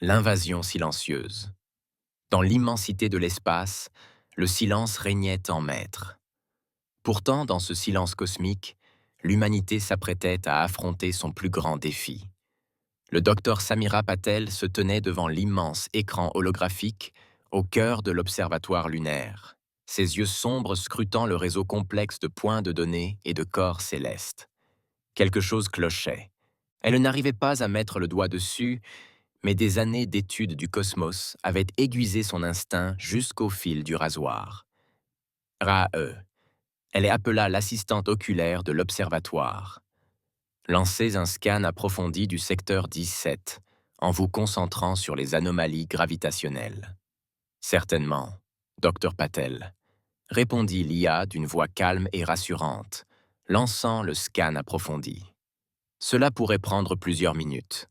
L'invasion silencieuse. Dans l'immensité de l'espace, le silence régnait en maître. Pourtant, dans ce silence cosmique, l'humanité s'apprêtait à affronter son plus grand défi. Le docteur Samira Patel se tenait devant l'immense écran holographique au cœur de l'observatoire lunaire, ses yeux sombres scrutant le réseau complexe de points de données et de corps célestes. Quelque chose clochait. Elle n'arrivait pas à mettre le doigt dessus, mais des années d'études du cosmos avaient aiguisé son instinct jusqu'au fil du rasoir. Ra-e. Elle appela l'assistante oculaire de l'observatoire. Lancez un scan approfondi du secteur 17 en vous concentrant sur les anomalies gravitationnelles. Certainement, Dr Patel, répondit l'IA d'une voix calme et rassurante, lançant le scan approfondi. Cela pourrait prendre plusieurs minutes.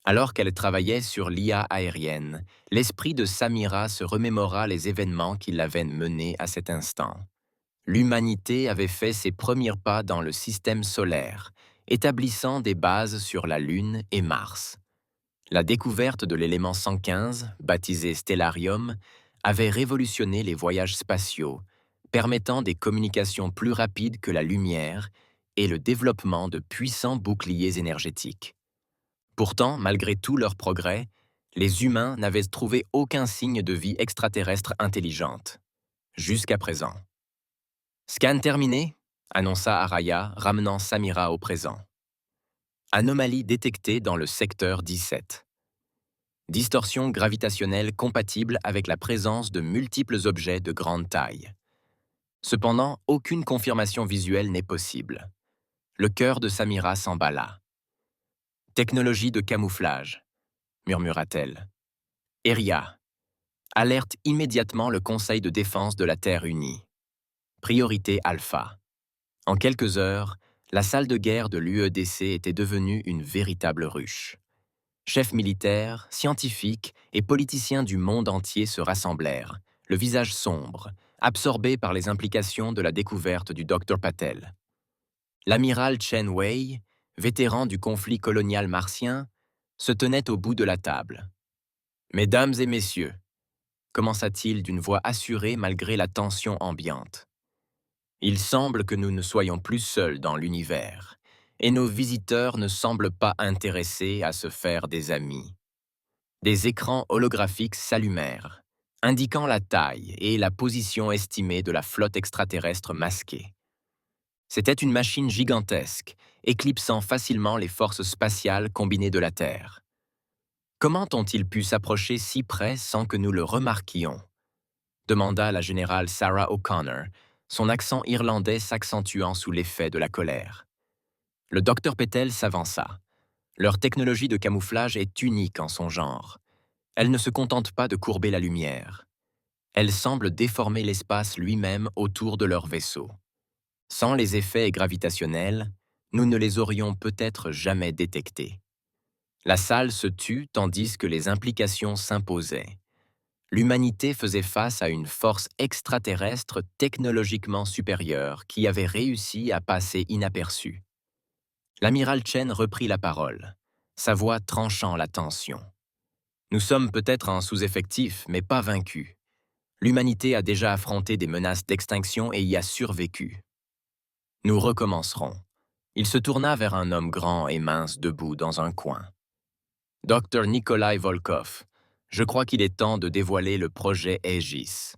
Alors qu'elle travaillait sur l'IA aérienne, l'esprit de Samira se remémora les événements qui l'avaient menée à cet instant. L'humanité avait fait ses premiers pas dans le système solaire, établissant des bases sur la Lune et Mars. La découverte de l'élément 115, baptisé Stellarium, avait révolutionné les voyages spatiaux, permettant des communications plus rapides que la lumière et le développement de puissants boucliers énergétiques. Pourtant, malgré tous leurs progrès, les humains n'avaient trouvé aucun signe de vie extraterrestre intelligente. Jusqu'à présent. Scan terminé, annonça Araya, ramenant Samira au présent. Anomalie détectée dans le secteur 17. Distorsion gravitationnelle compatible avec la présence de multiples objets de grande taille. Cependant, aucune confirmation visuelle n'est possible. Le cœur de Samira s'emballa. Technologie de camouflage, murmura-t-elle. Eria, alerte immédiatement le Conseil de défense de la Terre unie. Priorité alpha. En quelques heures, la salle de guerre de l'UEDC était devenue une véritable ruche. Chefs militaires, scientifiques et politiciens du monde entier se rassemblèrent, le visage sombre, absorbés par les implications de la découverte du Dr Patel. L'amiral Chen Wei, vétéran du conflit colonial martien, se tenait au bout de la table. « Mesdames et messieurs », commença-t-il d'une voix assurée malgré la tension ambiante. Il semble que nous ne soyons plus seuls dans l'univers, et nos visiteurs ne semblent pas intéressés à se faire des amis. Des écrans holographiques s'allumèrent, indiquant la taille et la position estimée de la flotte extraterrestre masquée. C'était une machine gigantesque, éclipsant facilement les forces spatiales combinées de la Terre. Comment ont-ils pu s'approcher si près sans que nous le remarquions? Demanda la générale Sarah O'Connor, son accent irlandais s'accentuant sous l'effet de la colère. Le docteur Patel s'avança. Leur technologie de camouflage est unique en son genre. Elle ne se contente pas de courber la lumière. Elle semble déformer l'espace lui-même autour de leur vaisseau. Sans les effets gravitationnels, nous ne les aurions peut-être jamais détectés. La salle se tut tandis que les implications s'imposaient. L'humanité faisait face à une force extraterrestre technologiquement supérieure qui avait réussi à passer inaperçue. L'amiral Chen reprit la parole, sa voix tranchant la tension. « Nous sommes peut-être en sous-effectif, mais pas vaincus. L'humanité a déjà affronté des menaces d'extinction et y a survécu. Nous recommencerons. » Il se tourna vers un homme grand et mince debout dans un coin. « Dr Nikolai Volkov, je crois qu'il est temps de dévoiler le projet Aegis. »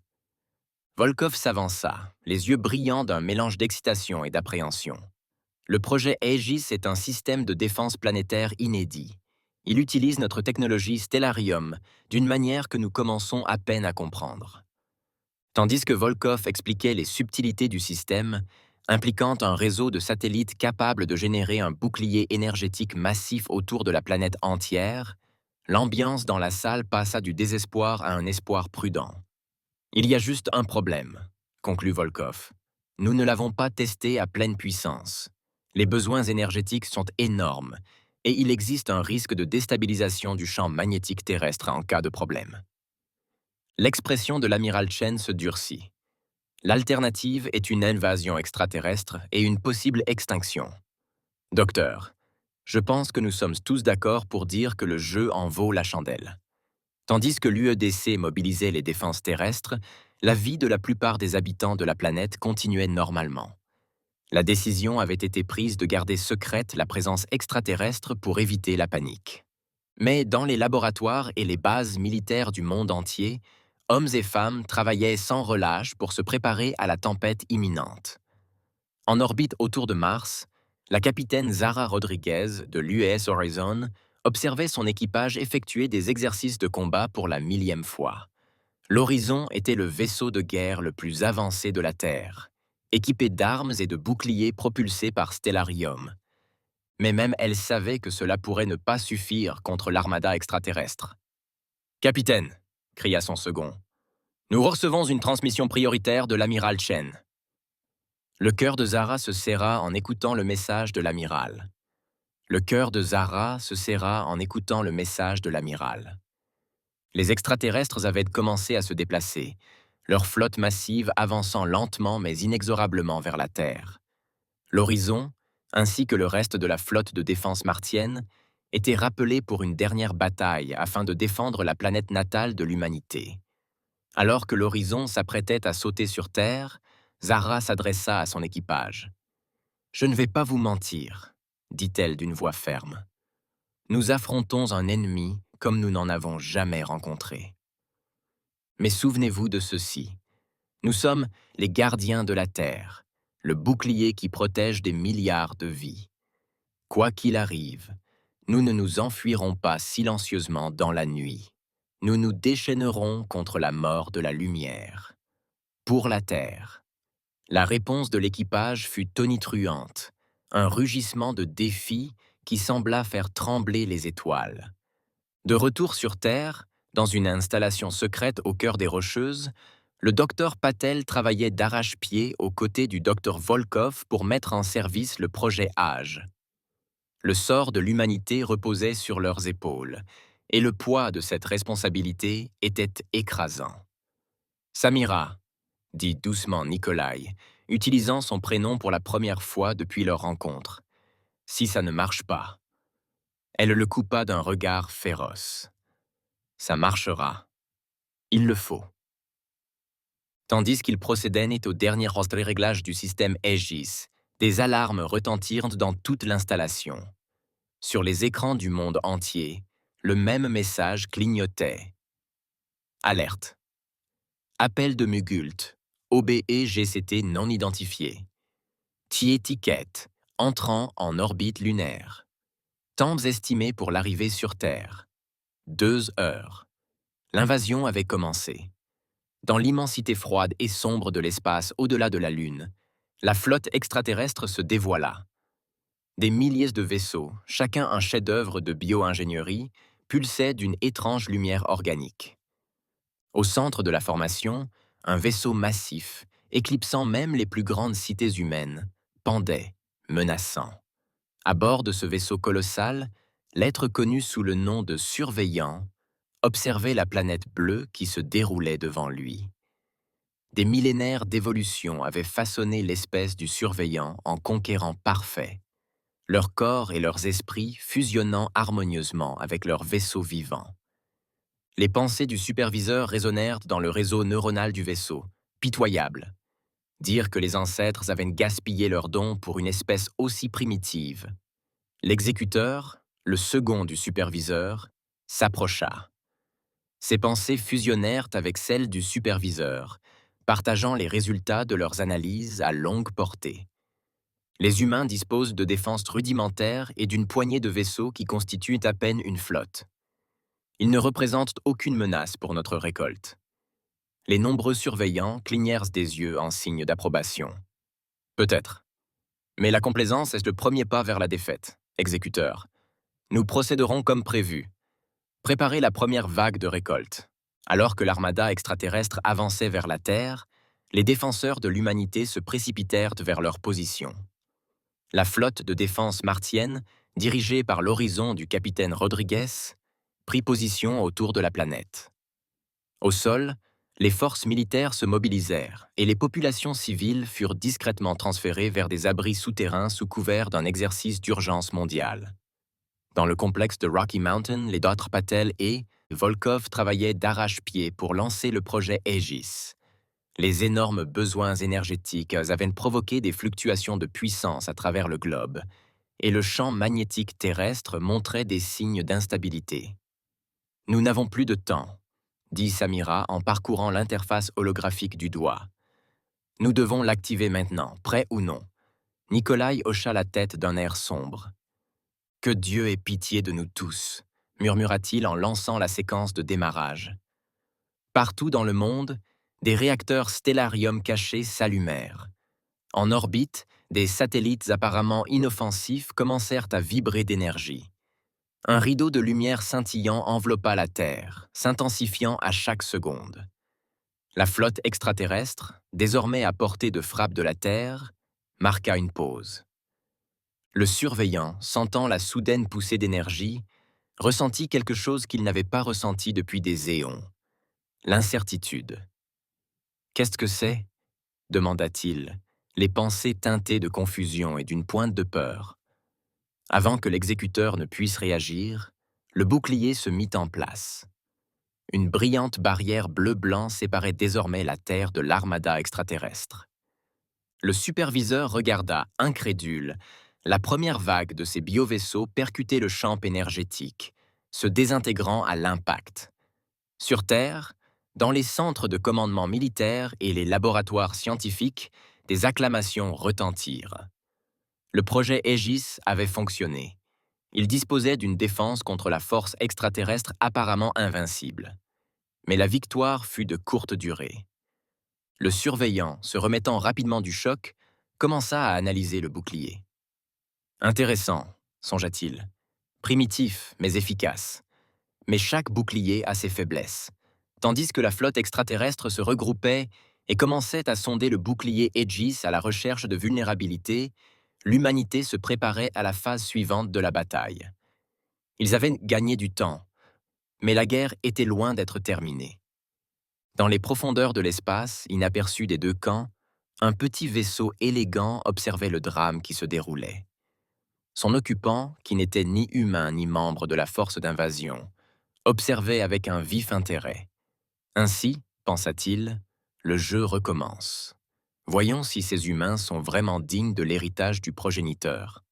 Volkov s'avança, les yeux brillants d'un mélange d'excitation et d'appréhension. Le projet Aegis est un système de défense planétaire inédit. Il utilise notre technologie Stellarium d'une manière que nous commençons à peine à comprendre. Tandis que Volkov expliquait les subtilités du système, impliquant un réseau de satellites capables de générer un bouclier énergétique massif autour de la planète entière, l'ambiance dans la salle passa du désespoir à un espoir prudent. « Il y a juste un problème, » conclut Volkov. « Nous ne l'avons pas testé à pleine puissance. Les besoins énergétiques sont énormes et il existe un risque de déstabilisation du champ magnétique terrestre en cas de problème. » L'expression de l'amiral Chen se durcit. L'alternative est une invasion extraterrestre et une possible extinction. Docteur, je pense que nous sommes tous d'accord pour dire que le jeu en vaut la chandelle. Tandis que l'UEDC mobilisait les défenses terrestres, la vie de la plupart des habitants de la planète continuait normalement. La décision avait été prise de garder secrète la présence extraterrestre pour éviter la panique. Mais dans les laboratoires et les bases militaires du monde entier, hommes et femmes travaillaient sans relâche pour se préparer à la tempête imminente. En orbite autour de Mars, la capitaine Zara Rodriguez de l'USS Horizon observait son équipage effectuer des exercices de combat pour la 1000e fois. L'Horizon était le vaisseau de guerre le plus avancé de la Terre, équipé d'armes et de boucliers propulsés par Stellarium. Mais même elle savait que cela pourrait ne pas suffire contre l'armada extraterrestre. « Capitaine !» cria son second. « Nous recevons une transmission prioritaire de l'amiral Chen. » Le cœur de Zara se serra en écoutant le message de l'amiral. Le cœur de Zara se serra en écoutant le message de l'amiral. Les extraterrestres avaient commencé à se déplacer, leur flotte massive avançant lentement mais inexorablement vers la Terre. L'Horizon, ainsi que le reste de la flotte de défense martienne, étaient rappelés pour une dernière bataille afin de défendre la planète natale de l'humanité. Alors que l'Horizon s'apprêtait à sauter sur Terre, Zara s'adressa à son équipage. « Je ne vais pas vous mentir, » dit-elle d'une voix ferme. « Nous affrontons un ennemi comme nous n'en avons jamais rencontré. Mais souvenez-vous de ceci. Nous sommes les gardiens de la Terre, le bouclier qui protège des milliards de vies. Quoi qu'il arrive, nous ne nous enfuirons pas silencieusement dans la nuit. Nous nous déchaînerons contre la mort de la lumière. Pour la Terre. » La réponse de l'équipage fut tonitruante, un rugissement de défi qui sembla faire trembler les étoiles. De retour sur Terre, dans une installation secrète au cœur des Rocheuses, le docteur Patel travaillait d'arrache-pied aux côtés du docteur Volkov pour mettre en service le projet Age. Le sort de l'humanité reposait sur leurs épaules, et le poids de cette responsabilité était écrasant. « Samira », dit doucement Nikolai, utilisant son prénom pour la première fois depuis leur rencontre. « Si ça ne marche pas. » Elle le coupa d'un regard féroce. « Ça marchera. Il le faut. » Tandis qu'il procédait au dernier réglage du système Aegis, des alarmes retentirent dans toute l'installation. Sur les écrans du monde entier, le même message clignotait. Alerte. Appel de Mugult. OBE GCT non identifié. Ticket, entrant en orbite lunaire. Temps estimés pour l'arrivée sur Terre. 2 heures. L'invasion avait commencé. Dans l'immensité froide et sombre de l'espace au-delà de la Lune, la flotte extraterrestre se dévoila. Des milliers de vaisseaux, chacun un chef-d'œuvre de bio-ingénierie, pulsaient d'une étrange lumière organique. Au centre de la formation, un vaisseau massif, éclipsant même les plus grandes cités humaines, pendait, menaçant. À bord de ce vaisseau colossal, l'être connu sous le nom de Surveillant observait la planète bleue qui se déroulait devant lui. Des millénaires d'évolution avaient façonné l'espèce du Surveillant en conquérant parfait, leurs corps et leurs esprits fusionnant harmonieusement avec leur vaisseau vivant. Les pensées du superviseur résonnèrent dans le réseau neuronal du vaisseau, pitoyable. Dire que les ancêtres avaient gaspillé leurs dons pour une espèce aussi primitive. L'exécuteur, le second du superviseur, s'approcha. Ses pensées fusionnèrent avec celles du superviseur, partageant les résultats de leurs analyses à longue portée. Les humains disposent de défenses rudimentaires et d'une poignée de vaisseaux qui constituent à peine une flotte. Ils ne représentent aucune menace pour notre récolte. Les nombreux surveillants clignèrent des yeux en signe d'approbation. Peut-être. Mais la complaisance est le premier pas vers la défaite, exécuteur. Nous procéderons comme prévu. Préparez la première vague de récolte. Alors que l'armada extraterrestre avançait vers la Terre, les défenseurs de l'humanité se précipitèrent vers leur position. La flotte de défense martienne, dirigée par l'Horizon du capitaine Rodriguez, prit position autour de la planète. Au sol, les forces militaires se mobilisèrent et les populations civiles furent discrètement transférées vers des abris souterrains sous couvert d'un exercice d'urgence mondiale. Dans le complexe de Rocky Mountain, les Dr. Patel et Volkov travaillait d'arrache-pied pour lancer le projet Aegis. Les énormes besoins énergétiques avaient provoqué des fluctuations de puissance à travers le globe, et le champ magnétique terrestre montrait des signes d'instabilité. « Nous n'avons plus de temps », dit Samira en parcourant l'interface holographique du doigt. « Nous devons l'activer maintenant, prêt ou non. » Nikolai hocha la tête d'un air sombre. « Que Dieu ait pitié de nous tous », murmura-t-il en lançant la séquence de démarrage. Partout dans le monde, des réacteurs stellarium cachés s'allumèrent. En orbite, des satellites apparemment inoffensifs commencèrent à vibrer d'énergie. Un rideau de lumière scintillant enveloppa la Terre, s'intensifiant à chaque seconde. La flotte extraterrestre, désormais à portée de frappe de la Terre, marqua une pause. Le surveillant, sentant la soudaine poussée d'énergie, ressentit quelque chose qu'il n'avait pas ressenti depuis des éons. L'incertitude. « Qu'est-ce que c'est » demanda-t-il, les pensées teintées de confusion et d'une pointe de peur. Avant que l'exécuteur ne puisse réagir, le bouclier se mit en place. Une brillante barrière bleu-blanc séparait désormais la Terre de l'armada extraterrestre. Le superviseur regarda, incrédule, la première vague de ces biovaisseaux percuter le champ énergétique, se désintégrant à l'impact. Sur Terre, dans les centres de commandement militaire et les laboratoires scientifiques, des acclamations retentirent. Le projet Aegis avait fonctionné. Il disposait d'une défense contre la force extraterrestre apparemment invincible. Mais la victoire fut de courte durée. Le surveillant, se remettant rapidement du choc, commença à analyser le bouclier. « Intéressant, songea-t-il. Primitif, mais efficace. Mais chaque bouclier a ses faiblesses. Tandis que la flotte extraterrestre se regroupait et commençait à sonder le bouclier Aegis à la recherche de vulnérabilité, l'humanité se préparait à la phase suivante de la bataille. Ils avaient gagné du temps, mais la guerre était loin d'être terminée. Dans les profondeurs de l'espace, inaperçu des deux camps, un petit vaisseau élégant observait le drame qui se déroulait. Son occupant, qui n'était ni humain ni membre de la force d'invasion, observait avec un vif intérêt. Ainsi, pensa-t-il, le jeu recommence. Voyons si ces humains sont vraiment dignes de l'héritage du progéniteur.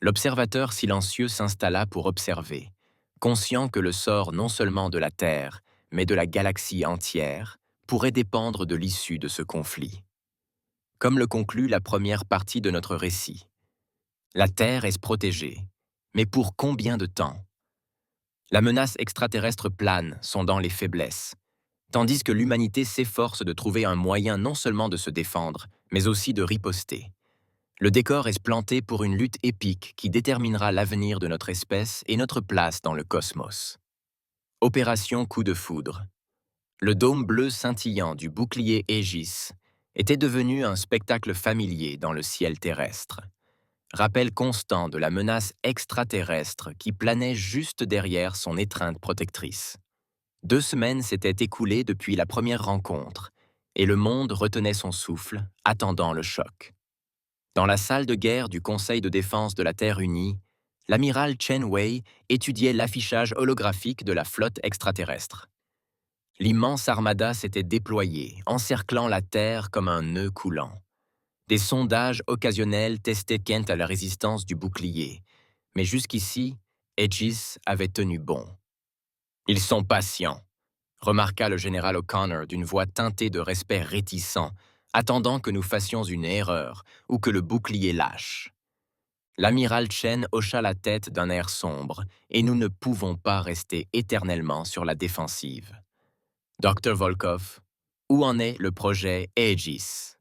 L'observateur silencieux s'installa pour observer, conscient que le sort non seulement de la Terre, mais de la galaxie entière, pourrait dépendre de l'issue de ce conflit. Comme le conclut la première partie de notre récit, la Terre est protégée, mais pour combien de temps? La menace extraterrestre plane, sondant les faiblesses, tandis que l'humanité s'efforce de trouver un moyen non seulement de se défendre, mais aussi de riposter. Le décor est planté pour une lutte épique qui déterminera l'avenir de notre espèce et notre place dans le cosmos. Opération Coup de foudre. Le dôme bleu scintillant du bouclier Aegis était devenu un spectacle familier dans le ciel terrestre. Rappel constant de la menace extraterrestre qui planait juste derrière son étreinte protectrice. 2 semaines s'étaient écoulées depuis la première rencontre, et le monde retenait son souffle, attendant le choc. Dans la salle de guerre du Conseil de défense de la Terre unie, l'amiral Chen Wei étudiait l'affichage holographique de la flotte extraterrestre. L'immense armada s'était déployée, encerclant la Terre comme un nœud coulant. Des sondages occasionnels testaient Kent à la résistance du bouclier, mais jusqu'ici, Aegis avait tenu bon. « Ils sont patients », remarqua le général O'Connor d'une voix teintée de respect réticent, attendant que nous fassions une erreur ou que le bouclier lâche. L'amiral Chen hocha la tête d'un air sombre, et nous ne pouvons pas rester éternellement sur la défensive. Dr. Volkov, où en est le projet Aegis?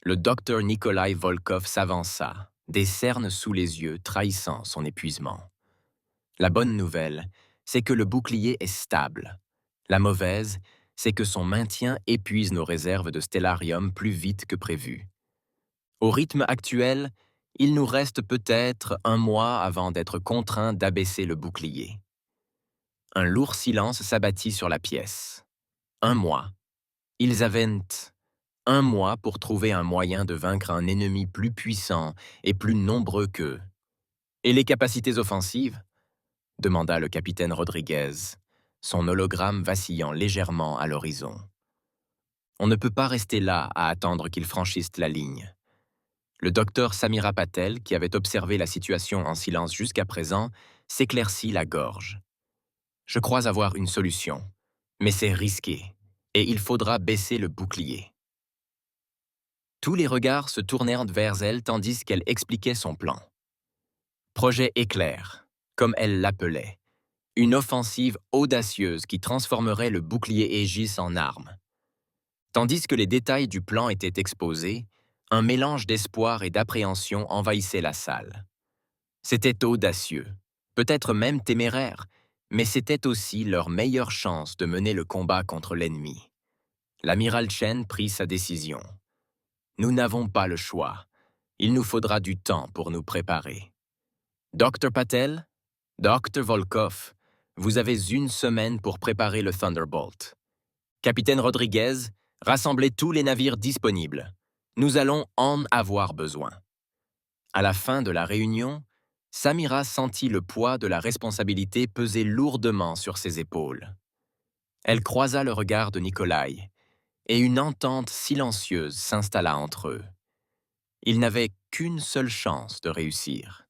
Le docteur Nikolai Volkov s'avança, des cernes sous les yeux trahissant son épuisement. La bonne nouvelle, c'est que le bouclier est stable. La mauvaise, c'est que son maintien épuise nos réserves de stellarium plus vite que prévu. Au rythme actuel, il nous reste peut-être 1 mois avant d'être contraints d'abaisser le bouclier. Un lourd silence s'abattit sur la pièce. 1 mois. Ils avaient 1 mois pour trouver un moyen de vaincre un ennemi plus puissant et plus nombreux qu'eux. « Et les capacités offensives ?» demanda le capitaine Rodriguez. son hologramme vacillant légèrement à l'horizon. On ne peut pas rester là à attendre qu'il franchisse la ligne. Le docteur Samira Patel, qui avait observé la situation en silence jusqu'à présent, s'éclaircit la gorge. Je crois avoir une solution, mais c'est risqué, et il faudra baisser le bouclier. Tous les regards se tournèrent vers elle tandis qu'elle expliquait son plan. Projet éclair, comme elle l'appelait. Une offensive audacieuse qui transformerait le bouclier Aegis en arme. Tandis que les détails du plan étaient exposés, un mélange d'espoir et d'appréhension envahissait la salle. C'était audacieux, peut-être même téméraire, mais c'était aussi leur meilleure chance de mener le combat contre l'ennemi. L'amiral Chen prit sa décision. Nous n'avons pas le choix. Il nous faudra du temps pour nous préparer. Dr Patel, Dr Volkov, vous avez une semaine pour préparer le Thunderbolt. Capitaine Rodriguez, rassemblez tous les navires disponibles. Nous allons en avoir besoin. À la fin de la réunion, Samira sentit le poids de la responsabilité peser lourdement sur ses épaules. Elle croisa le regard de Nikolai, et une entente silencieuse s'installa entre eux. Ils n'avaient qu'une seule chance de réussir.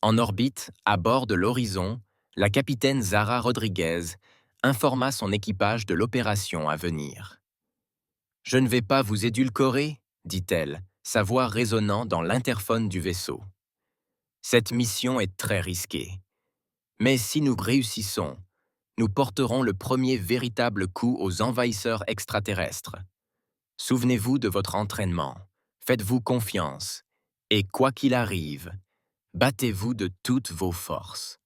En orbite, à bord de l'Horizon, la capitaine Zara Rodriguez informa son équipage de l'opération à venir. « Je ne vais pas vous édulcorer, dit-elle, sa voix résonnant dans l'interphone du vaisseau. Cette mission est très risquée. Mais si nous réussissons, nous porterons le premier véritable coup aux envahisseurs extraterrestres. Souvenez-vous de votre entraînement, faites-vous confiance, et quoi qu'il arrive, battez-vous de toutes vos forces. »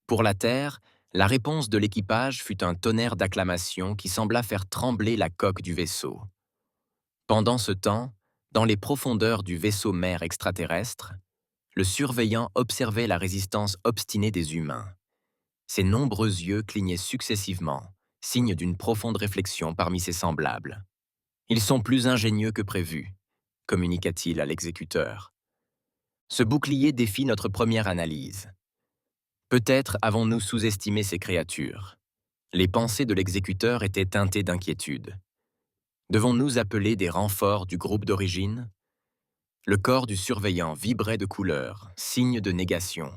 Pour la Terre, la réponse de l'équipage fut un tonnerre d'acclamations qui sembla faire trembler la coque du vaisseau. Pendant ce temps, dans les profondeurs du vaisseau mère extraterrestre, le surveillant observait la résistance obstinée des humains. Ses nombreux yeux clignaient successivement, signe d'une profonde réflexion parmi ses semblables. « Ils sont plus ingénieux que prévu », communiqua-t-il à l'exécuteur. « Ce bouclier défie notre première analyse. Peut-être avons-nous sous-estimé ces créatures. » Les pensées de l'exécuteur étaient teintées d'inquiétude. Devons-nous appeler des renforts du groupe d'origine? Le corps du surveillant vibrait de couleur, signe de négation.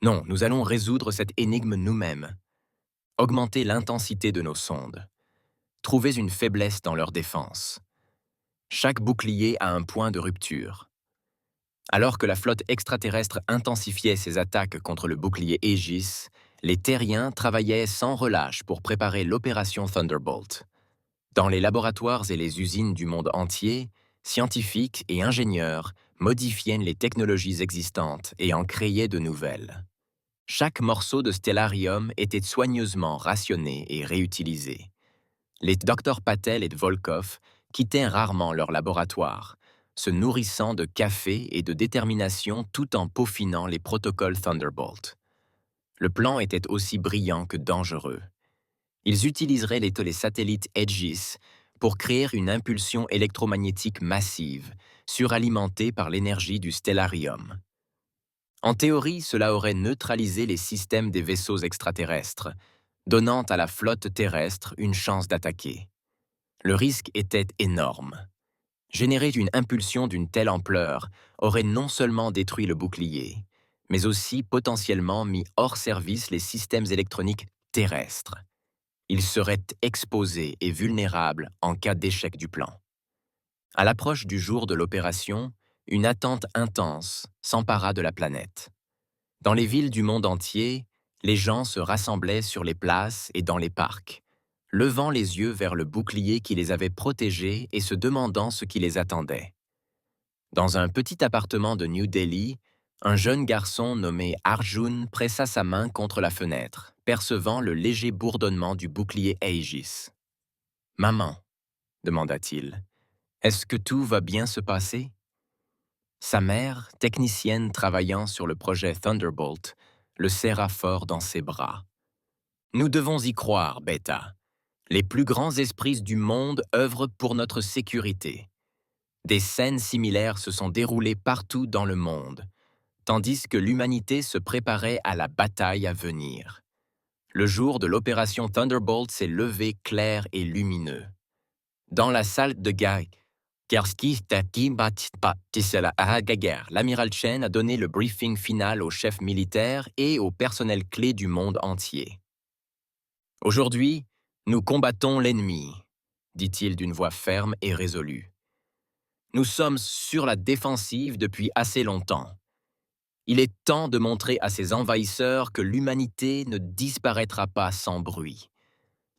Non, nous allons résoudre cette énigme nous-mêmes. Augmenter l'intensité de nos sondes. Trouver une faiblesse dans leur défense. Chaque bouclier a un point de rupture. Alors que la flotte extraterrestre intensifiait ses attaques contre le bouclier Aegis, les terriens travaillaient sans relâche pour préparer l'opération Thunderbolt. Dans les laboratoires et les usines du monde entier, scientifiques et ingénieurs modifiaient les technologies existantes et en créaient de nouvelles. Chaque morceau de stellarium était soigneusement rationné et réutilisé. Les Dr Patel et de Volkov quittaient rarement leur laboratoire, se nourrissant de café et de détermination tout en peaufinant les protocoles Thunderbolt. Le plan était aussi brillant que dangereux. Ils utiliseraient les satellites Aegis pour créer une impulsion électromagnétique massive, suralimentée par l'énergie du stellarium. En théorie, cela aurait neutralisé les systèmes des vaisseaux extraterrestres, donnant à la flotte terrestre une chance d'attaquer. Le risque était énorme. Générer une impulsion d'une telle ampleur aurait non seulement détruit le bouclier, mais aussi potentiellement mis hors service les systèmes électroniques terrestres. Ils seraient exposés et vulnérables en cas d'échec du plan. À l'approche du jour de l'opération, une attente intense s'empara de la planète. Dans les villes du monde entier, les gens se rassemblaient sur les places et dans les parcs, levant les yeux vers le bouclier qui les avait protégés et se demandant ce qui les attendait. Dans un petit appartement de New Delhi, un jeune garçon nommé Arjun pressa sa main contre la fenêtre, percevant le léger bourdonnement du bouclier Aegis. « Maman, » demanda-t-il, « est-ce que tout va bien se passer ?» Sa mère, technicienne travaillant sur le projet Thunderbolt, le serra fort dans ses bras. « Nous devons y croire, Beta. Les plus grands esprits du monde œuvrent pour notre sécurité. Des scènes similaires se sont déroulées partout dans le monde, tandis que l'humanité se préparait à la bataille à venir. Le jour de l'opération Thunderbolt s'est levé clair et lumineux. Dans la salle de guerre, l'amiral Chen a donné le briefing final aux chefs militaires et au personnel clé du monde entier. Aujourd'hui, nous combattons l'ennemi, dit-il d'une voix ferme et résolue. Nous sommes sur la défensive depuis assez longtemps. Il est temps de montrer à ces envahisseurs que l'humanité ne disparaîtra pas sans bruit.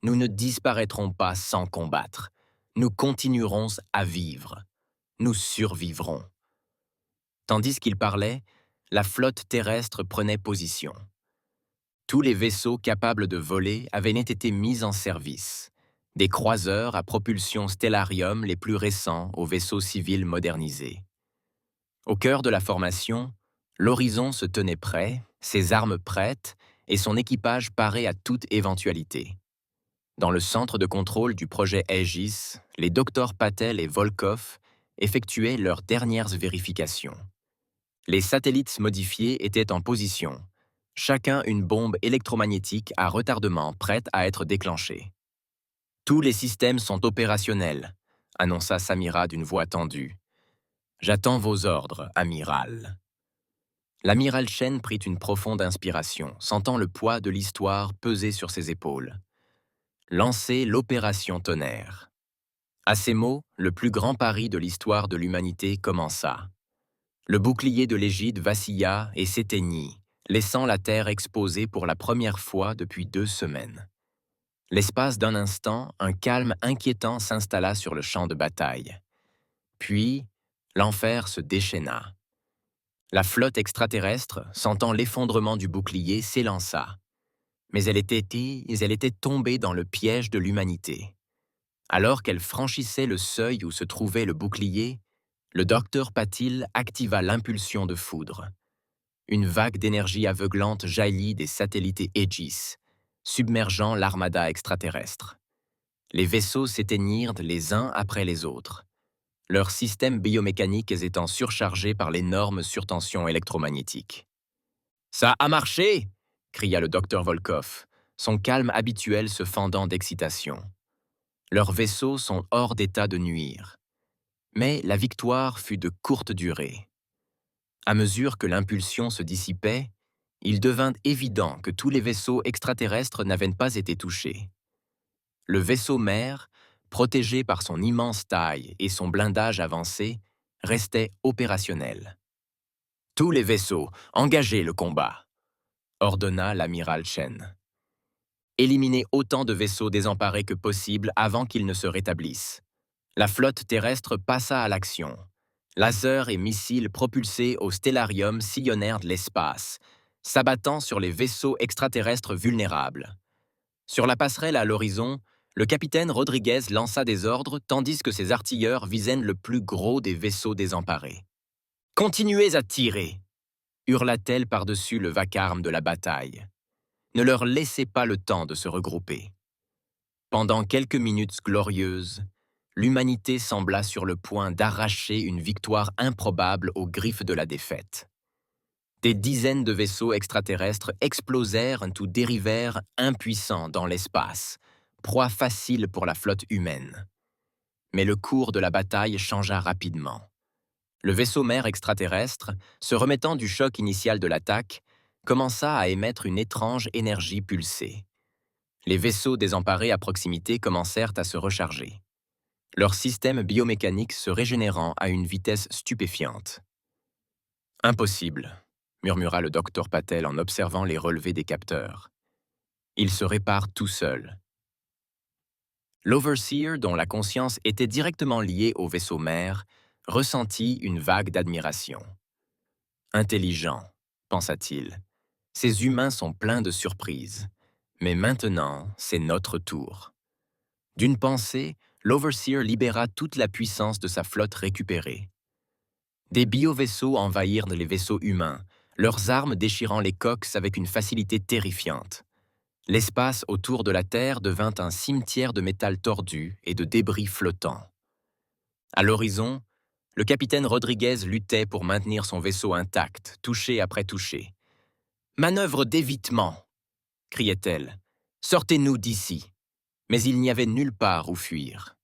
Nous ne disparaîtrons pas sans combattre. Nous continuerons à vivre. Nous survivrons. Tandis qu'il parlait, la flotte terrestre prenait position. Tous les vaisseaux capables de voler avaient été mis en service. Des croiseurs à propulsion Stellarium les plus récents aux vaisseaux civils modernisés. Au cœur de la formation, l'Horizon se tenait prêt, ses armes prêtes et son équipage paré à toute éventualité. Dans le centre de contrôle du projet Aegis, les docteurs Patel et Volkov effectuaient leurs dernières vérifications. Les satellites modifiés étaient en position, chacun une bombe électromagnétique à retardement prête à être déclenchée. « Tous les systèmes sont opérationnels », annonça Samira d'une voix tendue. « J'attends vos ordres, amiral. » L'amiral Chen prit une profonde inspiration, sentant le poids de l'histoire peser sur ses épaules. Lancer l'opération Tonnerre. À ces mots, le plus grand pari de l'histoire de l'humanité commença. Le bouclier de l'égide vacilla et s'éteignit, laissant la Terre exposée pour la première fois depuis 2 semaines. L'espace d'un instant, un calme inquiétant s'installa sur le champ de bataille. Puis, l'enfer se déchaîna. La flotte extraterrestre, sentant l'effondrement du bouclier, s'élança. Mais elle était tombée dans le piège de l'humanité. Alors qu'elle franchissait le seuil où se trouvait le bouclier, le docteur Patil activa l'impulsion de foudre. Une vague d'énergie aveuglante jaillit des satellites Aegis, submergeant l'armada extraterrestre. Les vaisseaux s'éteignirent les uns après les autres, leurs systèmes biomécaniques étant surchargés par l'énorme surtension électromagnétique. « Ça a marché !» cria le docteur Volkov, son calme habituel se fendant d'excitation. Leurs vaisseaux sont hors d'état de nuire. Mais la victoire fut de courte durée. À mesure que l'impulsion se dissipait, il devint évident que tous les vaisseaux extraterrestres n'avaient pas été touchés. Le vaisseau mère, protégé par son immense taille et son blindage avancé, restait opérationnel. « Tous les vaisseaux, engagez le combat !» ordonna l'amiral Chen. « Éliminez autant de vaisseaux désemparés que possible avant qu'ils ne se rétablissent. » La flotte terrestre passa à l'action. Lasers et missiles propulsés au stellarium sillonnèrent de l'espace, s'abattant sur les vaisseaux extraterrestres vulnérables. Sur la passerelle à l'horizon, le capitaine Rodriguez lança des ordres tandis que ses artilleurs visaient le plus gros des vaisseaux désemparés. « Continuez à tirer !» hurla-t-elle par-dessus le vacarme de la bataille. Ne leur laissez pas le temps de se regrouper. Pendant quelques minutes glorieuses, l'humanité sembla sur le point d'arracher une victoire improbable aux griffes de la défaite. Des dizaines de vaisseaux extraterrestres explosèrent ou dérivèrent impuissants dans l'espace, proie facile pour la flotte humaine. Mais le cours de la bataille changea rapidement. Le vaisseau mère extraterrestre, se remettant du choc initial de l'attaque, commença à émettre une étrange énergie pulsée. Les vaisseaux désemparés à proximité commencèrent à se recharger, leur système biomécanique se régénérant à une vitesse stupéfiante. « Impossible », murmura le docteur Patel en observant les relevés des capteurs. « Il se répare tout seul. » L'Overseer, dont la conscience était directement liée au vaisseau mère, ressentit une vague d'admiration. « Intelligent », pensa-t-il. « Ces humains sont pleins de surprises. Mais maintenant, c'est notre tour. » D'une pensée, l'Overseer libéra toute la puissance de sa flotte récupérée. Des biovaisseaux envahirent les vaisseaux humains, leurs armes déchirant les coques avec une facilité terrifiante. L'espace autour de la Terre devint un cimetière de métal tordu et de débris flottants. À l'horizon, le capitaine Rodriguez luttait pour maintenir son vaisseau intact, touché après touché. « Manœuvre d'évitement !» criait-elle, Sortez-nous d'ici. Mais il n'y avait nulle part où fuir.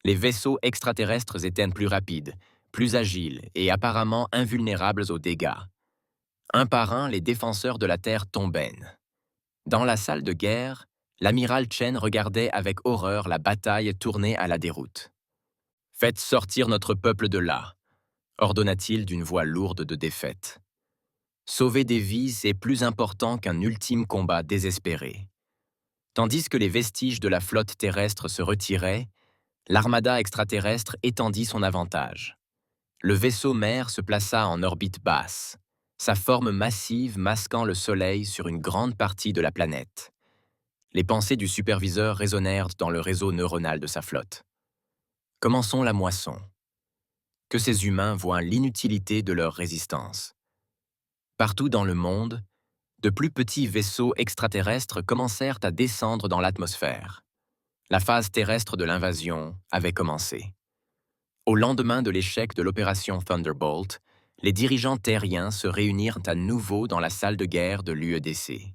Les vaisseaux extraterrestres étaient plus rapides, plus agiles et apparemment invulnérables aux dégâts. Un par un, les défenseurs de la Terre tombaient. Dans la salle de guerre, l'amiral Chen regardait avec horreur la bataille tourner à la déroute. « Faites sortir notre peuple de là », ordonna-t-il d'une voix lourde de défaite. Sauver des vies est plus important qu'un ultime combat désespéré. Tandis que les vestiges de la flotte terrestre se retiraient, l'armada extraterrestre étendit son avantage. Le vaisseau mère se plaça en orbite basse, sa forme massive masquant le Soleil sur une grande partie de la planète. Les pensées du superviseur résonnèrent dans le réseau neuronal de sa flotte. Commençons la moisson. Que ces humains voient l'inutilité de leur résistance. Partout dans le monde, de plus petits vaisseaux extraterrestres commencèrent à descendre dans l'atmosphère. La phase terrestre de l'invasion avait commencé. Au lendemain de l'échec de l'opération Thunderbolt, les dirigeants terriens se réunirent à nouveau dans la salle de guerre de l'UEDC.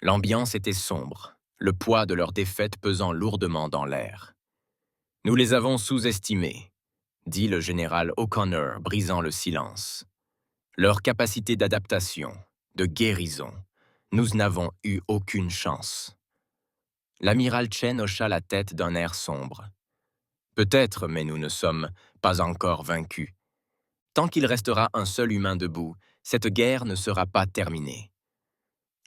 L'ambiance était sombre, le poids de leur défaite pesant lourdement dans l'air. « Nous les avons sous-estimés », dit le général O'Connor, brisant le silence. « Leur capacité d'adaptation, de guérison, nous n'avons eu aucune chance. » L'amiral Chen hocha la tête d'un air sombre. « Peut-être, mais nous ne sommes pas encore vaincus. Tant qu'il restera un seul humain debout, cette guerre ne sera pas terminée. »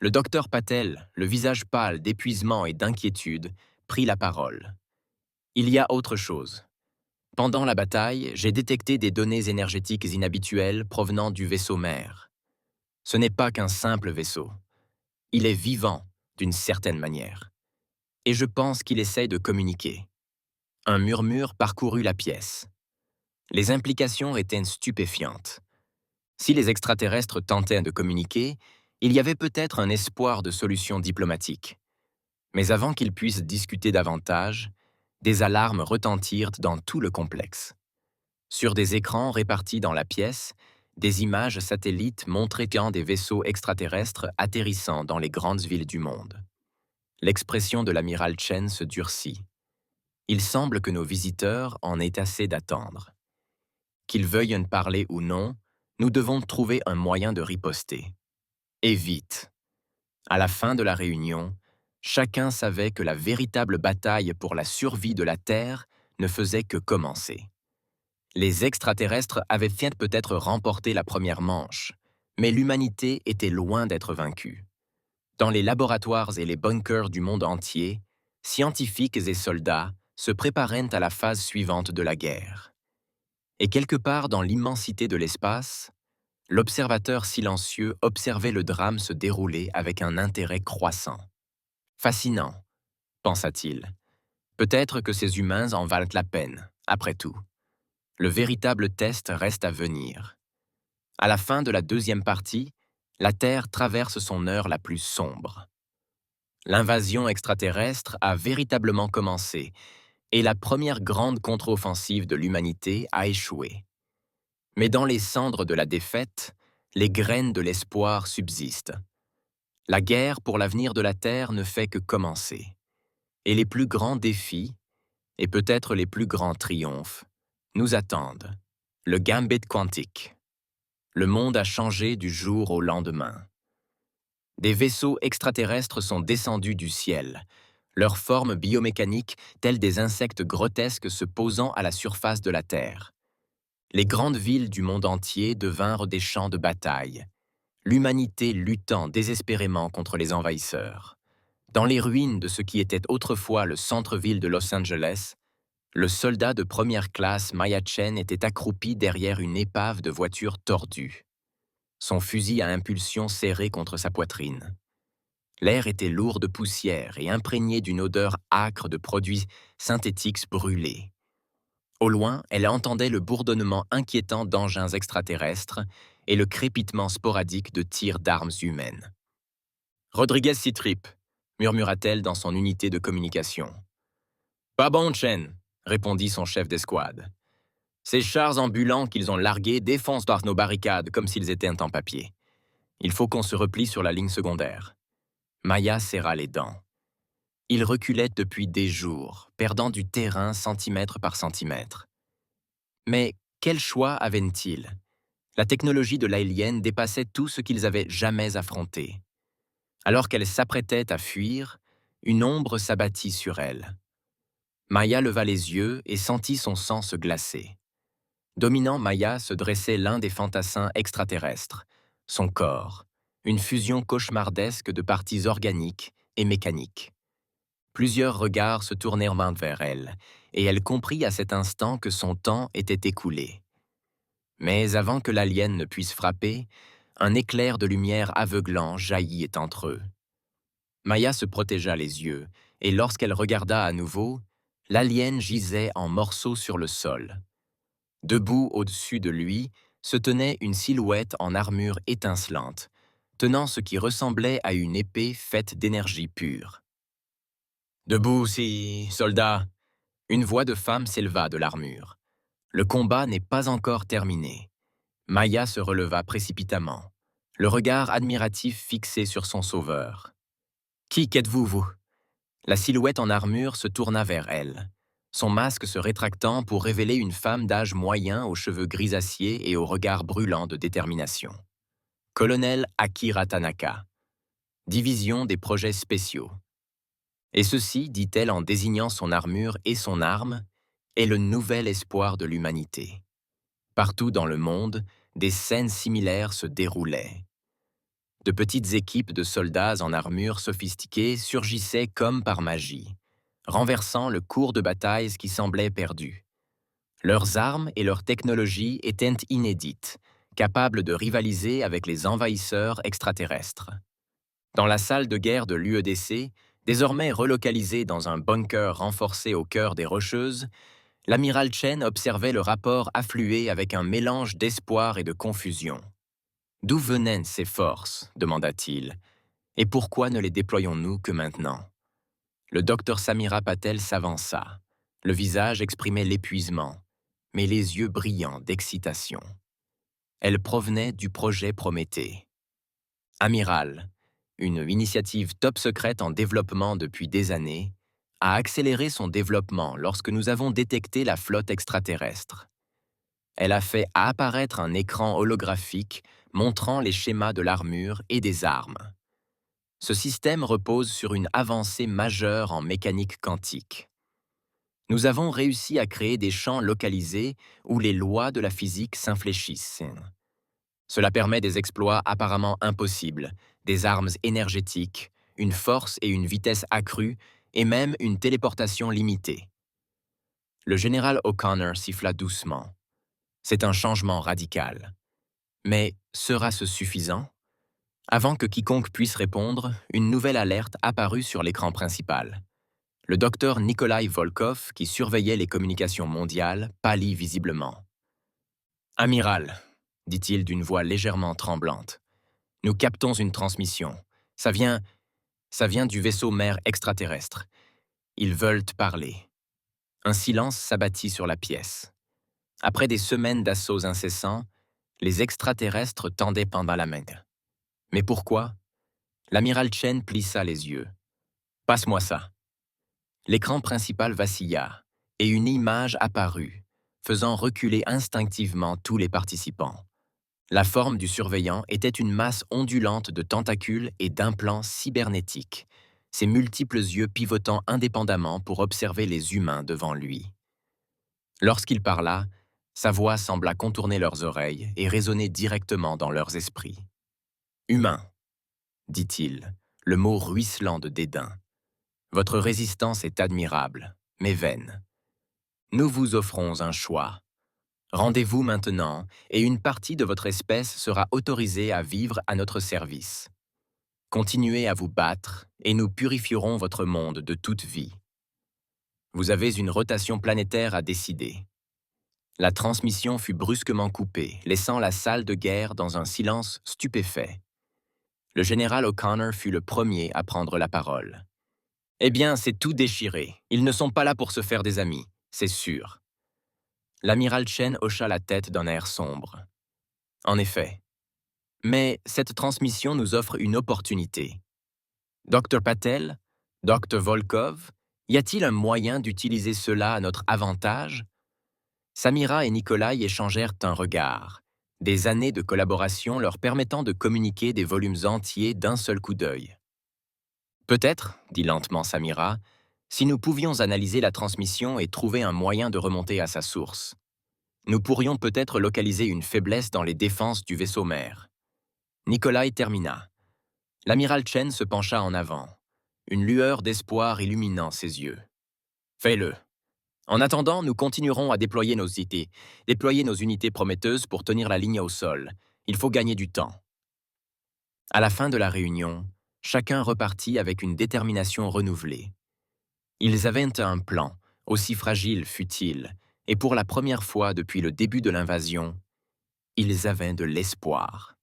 Le docteur Patel, le visage pâle d'épuisement et d'inquiétude, prit la parole. « Il y a autre chose. Pendant la bataille, j'ai détecté des données énergétiques inhabituelles provenant du vaisseau mère. Ce n'est pas qu'un simple vaisseau. Il est vivant, d'une certaine manière. Et je pense qu'il essaye de communiquer. » Un murmure parcourut la pièce. Les implications étaient stupéfiantes. Si les extraterrestres tentaient de communiquer, il y avait peut-être un espoir de solution diplomatique. Mais avant qu'ils puissent discuter davantage, des alarmes retentirent dans tout le complexe. Sur des écrans répartis dans la pièce, des images satellites montraient des vaisseaux extraterrestres atterrissant dans les grandes villes du monde. L'expression de l'amiral Chen se durcit. Il semble que nos visiteurs en aient assez d'attendre. Qu'ils veuillent parler ou non, nous devons trouver un moyen de riposter. Et vite. À la fin de la réunion, chacun savait que la véritable bataille pour la survie de la Terre ne faisait que commencer. Les extraterrestres avaient peut-être remporté la première manche, mais l'humanité était loin d'être vaincue. Dans les laboratoires et les bunkers du monde entier, scientifiques et soldats se préparaient à la phase suivante de la guerre. Et quelque part dans l'immensité de l'espace, l'observateur silencieux observait le drame se dérouler avec un intérêt croissant. Fascinant, pensa-t-il. Peut-être que ces humains en valent la peine, après tout. Le véritable test reste à venir. À la fin de la deuxième partie, la Terre traverse son heure la plus sombre. L'invasion extraterrestre a véritablement commencé et la première grande contre-offensive de l'humanité a échoué. Mais dans les cendres de la défaite, les graines de l'espoir subsistent. La guerre pour l'avenir de la Terre ne fait que commencer. Et les plus grands défis, et peut-être les plus grands triomphes, nous attendent. Le gambit quantique. Le monde a changé du jour au lendemain. Des vaisseaux extraterrestres sont descendus du ciel, leurs formes biomécaniques telles des insectes grotesques se posant à la surface de la Terre. Les grandes villes du monde entier devinrent des champs de bataille, l'humanité luttant désespérément contre les envahisseurs. Dans les ruines de ce qui était autrefois le centre-ville de Los Angeles, le soldat de première classe Maya Chen était accroupi derrière une épave de voiture tordue. Son fusil à impulsion serré contre sa poitrine. L'air était lourd de poussière et imprégné d'une odeur âcre de produits synthétiques brûlés. Au loin, elle entendait le bourdonnement inquiétant d'engins extraterrestres et le crépitement sporadique de tirs d'armes humaines. « Rodriguez s'y tripe », murmura-t-elle dans son unité de communication. « Pas bon, Chen », répondit son chef d'escouade. « Ces chars ambulants qu'ils ont largués défoncent par nos barricades comme s'ils étaient en papier. Il faut qu'on se replie sur la ligne secondaire. » Maya serra les dents. Il reculait depuis des jours, perdant du terrain centimètre par centimètre. Mais quel choix avaient-ils? La technologie de l'alien dépassait tout ce qu'ils avaient jamais affronté. Alors qu'elle s'apprêtait à fuir, une ombre s'abattit sur elle. Maya leva les yeux et sentit son sang se glacer. Dominant Maya se dressait l'un des fantassins extraterrestres, son corps, une fusion cauchemardesque de parties organiques et mécaniques. Plusieurs regards se tournèrent vers elle, et elle comprit à cet instant que son temps était écoulé. Mais avant que l'alien ne puisse frapper, un éclair de lumière aveuglant jaillit entre eux. Maya se protégea les yeux, et lorsqu'elle regarda à nouveau, l'alien gisait en morceaux sur le sol. Debout au-dessus de lui se tenait une silhouette en armure étincelante, tenant ce qui ressemblait à une épée faite d'énergie pure. « Debout, si, soldat !» Une voix de femme s'éleva de l'armure. « Le combat n'est pas encore terminé. » Maya se releva précipitamment, le regard admiratif fixé sur son sauveur. « Qui qu'êtes-vous, vous ?» La silhouette en armure se tourna vers elle, son masque se rétractant pour révéler une femme d'âge moyen aux cheveux grisaciés et au regard brûlant de détermination. Colonel Akira Tanaka, division des projets spéciaux. Et ceci, dit-elle en désignant son armure et son arme, est le nouvel espoir de l'humanité. Partout dans le monde, des scènes similaires se déroulaient. De petites équipes de soldats en armure sophistiquée surgissaient comme par magie, renversant le cours de bataille qui semblait perdu. Leurs armes et leurs technologies étaient inédites, capables de rivaliser avec les envahisseurs extraterrestres. Dans la salle de guerre de l'UEDC, désormais relocalisée dans un bunker renforcé au cœur des Rocheuses, l'amiral Chen observait le rapport affluer avec un mélange d'espoir et de confusion. « D'où venaient ces forces ?» demanda-t-il. « Et pourquoi ne les déployons-nous que maintenant ?» Le docteur Samira Patel s'avança. Le visage exprimait l'épuisement, mais les yeux brillants d'excitation. Elle provenait du projet Prométhée. « Amiral, une initiative top secrète en développement depuis des années, a accéléré son développement lorsque nous avons détecté la flotte extraterrestre. Elle a fait apparaître un écran holographique montrant les schémas de l'armure et des armes. Ce système repose sur une avancée majeure en mécanique quantique. Nous avons réussi à créer des champs localisés où les lois de la physique s'infléchissent. Cela permet des exploits apparemment impossibles, des armes énergétiques, une force et une vitesse accrues, et même une téléportation limitée. » Le général O'Connor siffla doucement. C'est un changement radical. Mais sera-ce suffisant? Avant que quiconque puisse répondre, une nouvelle alerte apparut sur l'écran principal. Le docteur Nikolai Volkov, qui surveillait les communications mondiales, pâlit visiblement. « Amiral, » dit-il d'une voix légèrement tremblante, « nous captons une transmission. Ça vient du vaisseau mère extraterrestre. Ils veulent parler. » Un silence s'abattit sur la pièce. Après des semaines d'assauts incessants, les extraterrestres tendaient pendant la main. Mais pourquoi? L'amiral Chen plissa les yeux. « Passe-moi ça. » L'écran principal vacilla, et une image apparut, faisant reculer instinctivement tous les participants. La forme du surveillant était une masse ondulante de tentacules et d'implants cybernétiques, ses multiples yeux pivotant indépendamment pour observer les humains devant lui. Lorsqu'il parla, sa voix sembla contourner leurs oreilles et résonner directement dans leurs esprits. « Humain, » dit-il, le mot ruisselant de dédain. « Votre résistance est admirable, mais vaine. Nous vous offrons un choix. Rendez-vous maintenant, et une partie de votre espèce sera autorisée à vivre à notre service. Continuez à vous battre, et nous purifierons votre monde de toute vie. Vous avez une rotation planétaire à décider. » La transmission fut brusquement coupée, laissant la salle de guerre dans un silence stupéfait. Le général O'Connor fut le premier à prendre la parole. « Eh bien, c'est tout déchiré. Ils ne sont pas là pour se faire des amis, c'est sûr. » L'amiral Chen hocha la tête d'un air sombre. « En effet. Mais cette transmission nous offre une opportunité. Dr Patel, Dr Volkov, y a-t-il un moyen d'utiliser cela à notre avantage? Samira et Nikolai échangèrent un regard, des années de collaboration leur permettant de communiquer des volumes entiers d'un seul coup d'œil. Peut-être, dit lentement Samira, si nous pouvions analyser la transmission et trouver un moyen de remonter à sa source. Nous pourrions peut-être localiser une faiblesse dans les défenses du vaisseau mère. Nikolai termina. L'amiral Chen se pencha en avant, une lueur d'espoir illuminant ses yeux. Fais-le. En attendant, nous continuerons à déployer nos unités prometteuses pour tenir la ligne au sol. Il faut gagner du temps. À la fin de la réunion, chacun repartit avec une détermination renouvelée. Ils avaient un plan, aussi fragile fût-il, et pour la première fois depuis le début de l'invasion, ils avaient de l'espoir.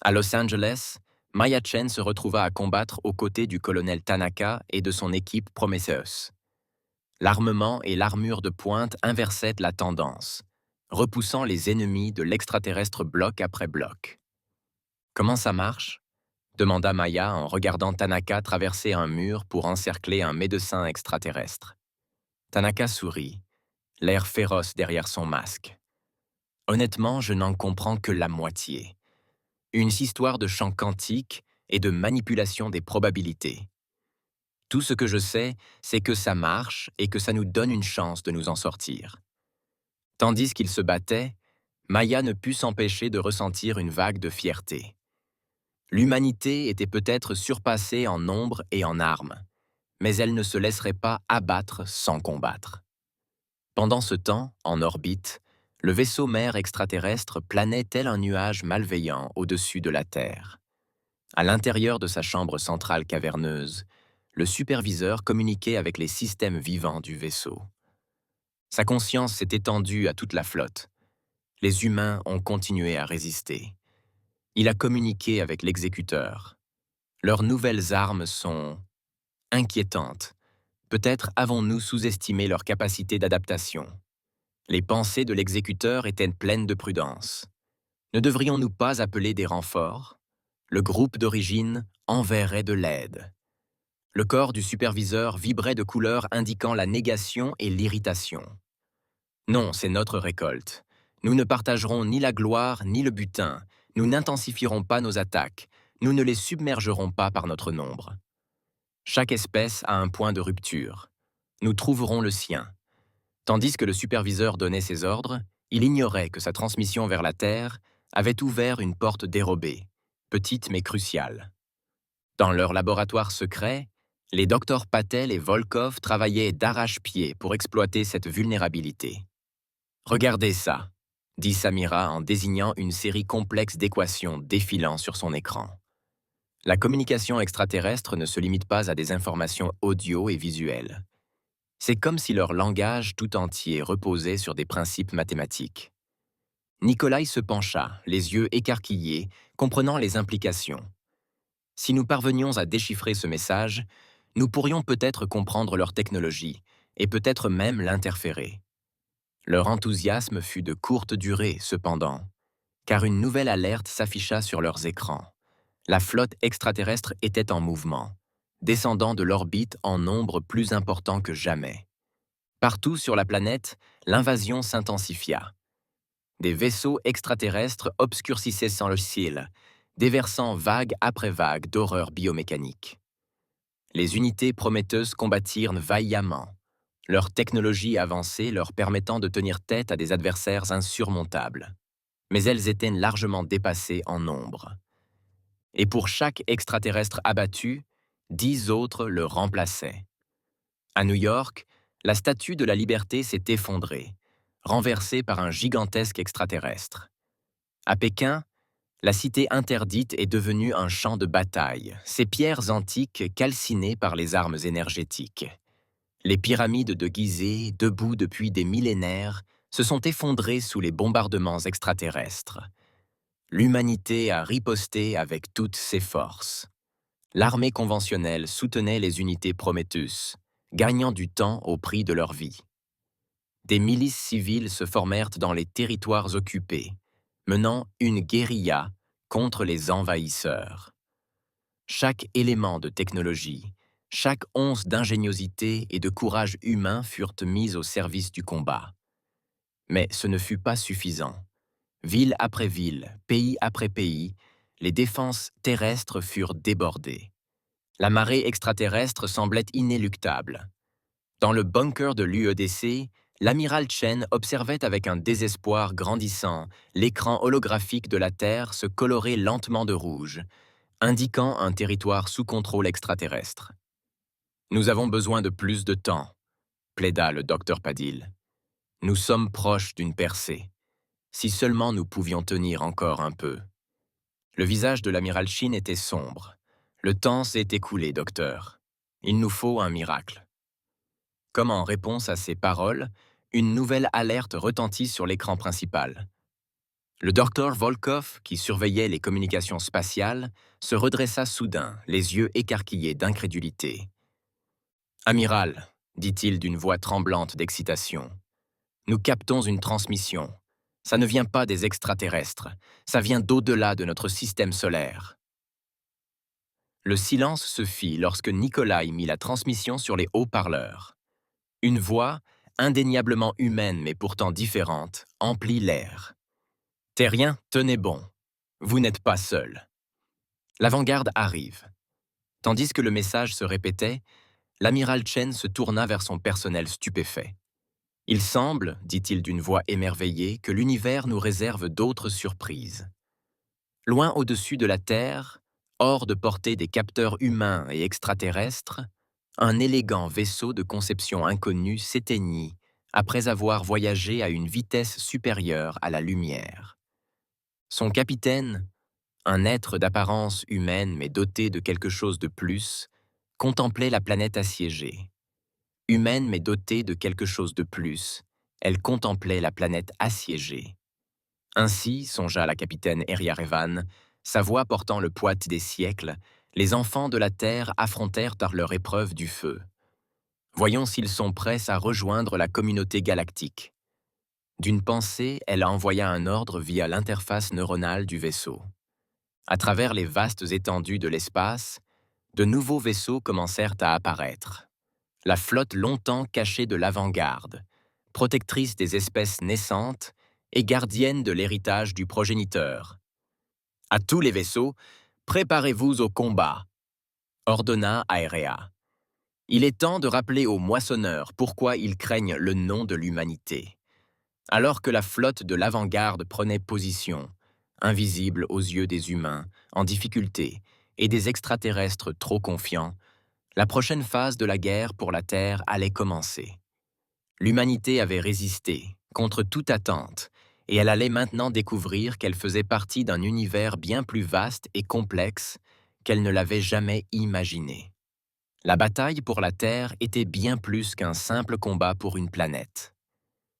À Los Angeles, Maya Chen se retrouva à combattre aux côtés du colonel Tanaka et de son équipe Prometheus. L'armement et l'armure de pointe inversaient la tendance, repoussant les ennemis de l'extraterrestre bloc après bloc. « Comment ça marche ?» demanda Maya en regardant Tanaka traverser un mur pour encercler un médecin extraterrestre. Tanaka sourit, l'air féroce derrière son masque. « Honnêtement, je n'en comprends que la moitié. Une histoire de champ quantique et de manipulation des probabilités. Tout ce que je sais, c'est que ça marche et que ça nous donne une chance de nous en sortir. » Tandis qu'il se battait, Maya ne put s'empêcher de ressentir une vague de fierté. L'humanité était peut-être surpassée en nombre et en armes, mais elle ne se laisserait pas abattre sans combattre. Pendant ce temps, en orbite, le vaisseau mère extraterrestre planait tel un nuage malveillant au-dessus de la Terre. À l'intérieur de sa chambre centrale caverneuse, le superviseur communiquait avec les systèmes vivants du vaisseau. Sa conscience s'est étendue à toute la flotte. Les humains ont continué à résister. Il a communiqué avec l'exécuteur. Leurs nouvelles armes sont inquiétantes. Peut-être avons-nous sous-estimé leur capacité d'adaptation. Les pensées de l'exécuteur étaient pleines de prudence. Ne devrions-nous pas appeler des renforts? Le groupe d'origine enverrait de l'aide. Le corps du superviseur vibrait de couleurs indiquant la négation et l'irritation. Non, c'est notre récolte. Nous ne partagerons ni la gloire ni le butin. Nous n'intensifierons pas nos attaques. Nous ne les submergerons pas par notre nombre. Chaque espèce a un point de rupture. Nous trouverons le sien. Tandis que le superviseur donnait ses ordres, il ignorait que sa transmission vers la Terre avait ouvert une porte dérobée, petite mais cruciale. Dans leur laboratoire secret, les docteurs Patel et Volkov travaillaient d'arrache-pied pour exploiter cette vulnérabilité. « Regardez ça », dit Samira en désignant une série complexe d'équations défilant sur son écran. La communication extraterrestre ne se limite pas à des informations audio et visuelles. C'est comme si leur langage tout entier reposait sur des principes mathématiques. Nikolai se pencha, les yeux écarquillés, comprenant les implications. Si nous parvenions à déchiffrer ce message, nous pourrions peut-être comprendre leur technologie et peut-être même l'interférer. Leur enthousiasme fut de courte durée, cependant, car une nouvelle alerte s'afficha sur leurs écrans. La flotte extraterrestre était en mouvement, descendant de l'orbite en nombre plus important que jamais. Partout sur la planète, l'invasion s'intensifia. Des vaisseaux extraterrestres obscurcissaient sans le ciel, déversant vague après vague d'horreurs biomécaniques. Les unités prometteuses combattirent vaillamment, leur technologie avancée leur permettant de tenir tête à des adversaires insurmontables. Mais elles étaient largement dépassées en nombre. Et pour chaque extraterrestre abattu, 10 autres le remplaçaient. À New York, la statue de la liberté s'est effondrée, renversée par un gigantesque extraterrestre. À Pékin, la cité interdite est devenue un champ de bataille, ses pierres antiques calcinées par les armes énergétiques. Les pyramides de Gizeh, debout depuis des millénaires, se sont effondrées sous les bombardements extraterrestres. L'humanité a riposté avec toutes ses forces. L'armée conventionnelle soutenait les unités Prometheus, gagnant du temps au prix de leur vie. Des milices civiles se formèrent dans les territoires occupés, menant une guérilla contre les envahisseurs. Chaque élément de technologie, chaque once d'ingéniosité et de courage humain furent mis au service du combat. Mais ce ne fut pas suffisant. Ville après ville, pays après pays, les défenses terrestres furent débordées. La marée extraterrestre semblait inéluctable. Dans le bunker de l'UEDC, l'amiral Chen observait avec un désespoir grandissant l'écran holographique de la Terre se colorer lentement de rouge, indiquant un territoire sous contrôle extraterrestre. « Nous avons besoin de plus de temps », plaida le docteur Padil. « Nous sommes proches d'une percée. Si seulement nous pouvions tenir encore un peu. » Le visage de l'amiral Shin était sombre. « Le temps s'est écoulé, docteur. Il nous faut un miracle. » Comme en réponse à ces paroles, une nouvelle alerte retentit sur l'écran principal. Le docteur Volkov, qui surveillait les communications spatiales, se redressa soudain, les yeux écarquillés d'incrédulité. « Amiral, dit-il d'une voix tremblante d'excitation, nous captons une transmission. Ça ne vient pas des extraterrestres, ça vient d'au-delà de notre système solaire. » Le silence se fit lorsque Nikolai mit la transmission sur les haut-parleurs. Une voix, indéniablement humaine mais pourtant différente, emplit l'air. « Terriens, tenez bon. Vous n'êtes pas seul. L'avant-garde arrive. » Tandis que le message se répétait, l'amiral Chen se tourna vers son personnel stupéfait. « Il semble, dit-il d'une voix émerveillée, que l'univers nous réserve d'autres surprises. Loin au-dessus de la Terre, hors de portée des capteurs humains et extraterrestres, un élégant vaisseau de conception inconnue s'éteignit après avoir voyagé à une vitesse supérieure à la lumière. Son capitaine, un être d'apparence humaine mais doté de quelque chose de plus, contemplait la planète assiégée. Humaine mais dotée de quelque chose de plus, elle contemplait la planète assiégée. Ainsi, songea la capitaine Eriarevan, sa voix portant le poids des siècles, les enfants de la Terre affrontèrent par leur épreuve du feu. Voyons s'ils sont prêts à rejoindre la communauté galactique. D'une pensée, elle envoya un ordre via l'interface neuronale du vaisseau. À travers les vastes étendues de l'espace, de nouveaux vaisseaux commencèrent à apparaître. La flotte longtemps cachée de l'avant-garde, protectrice des espèces naissantes et gardienne de l'héritage du progéniteur. « À tous les vaisseaux, préparez-vous au combat », ordonna Aerea. « Il est temps de rappeler aux moissonneurs pourquoi ils craignent le nom de l'humanité. » Alors que la flotte de l'avant-garde prenait position, invisible aux yeux des humains, en difficulté, et des extraterrestres trop confiants, la prochaine phase de la guerre pour la Terre allait commencer. L'humanité avait résisté, contre toute attente, et elle allait maintenant découvrir qu'elle faisait partie d'un univers bien plus vaste et complexe qu'elle ne l'avait jamais imaginé. La bataille pour la Terre était bien plus qu'un simple combat pour une planète.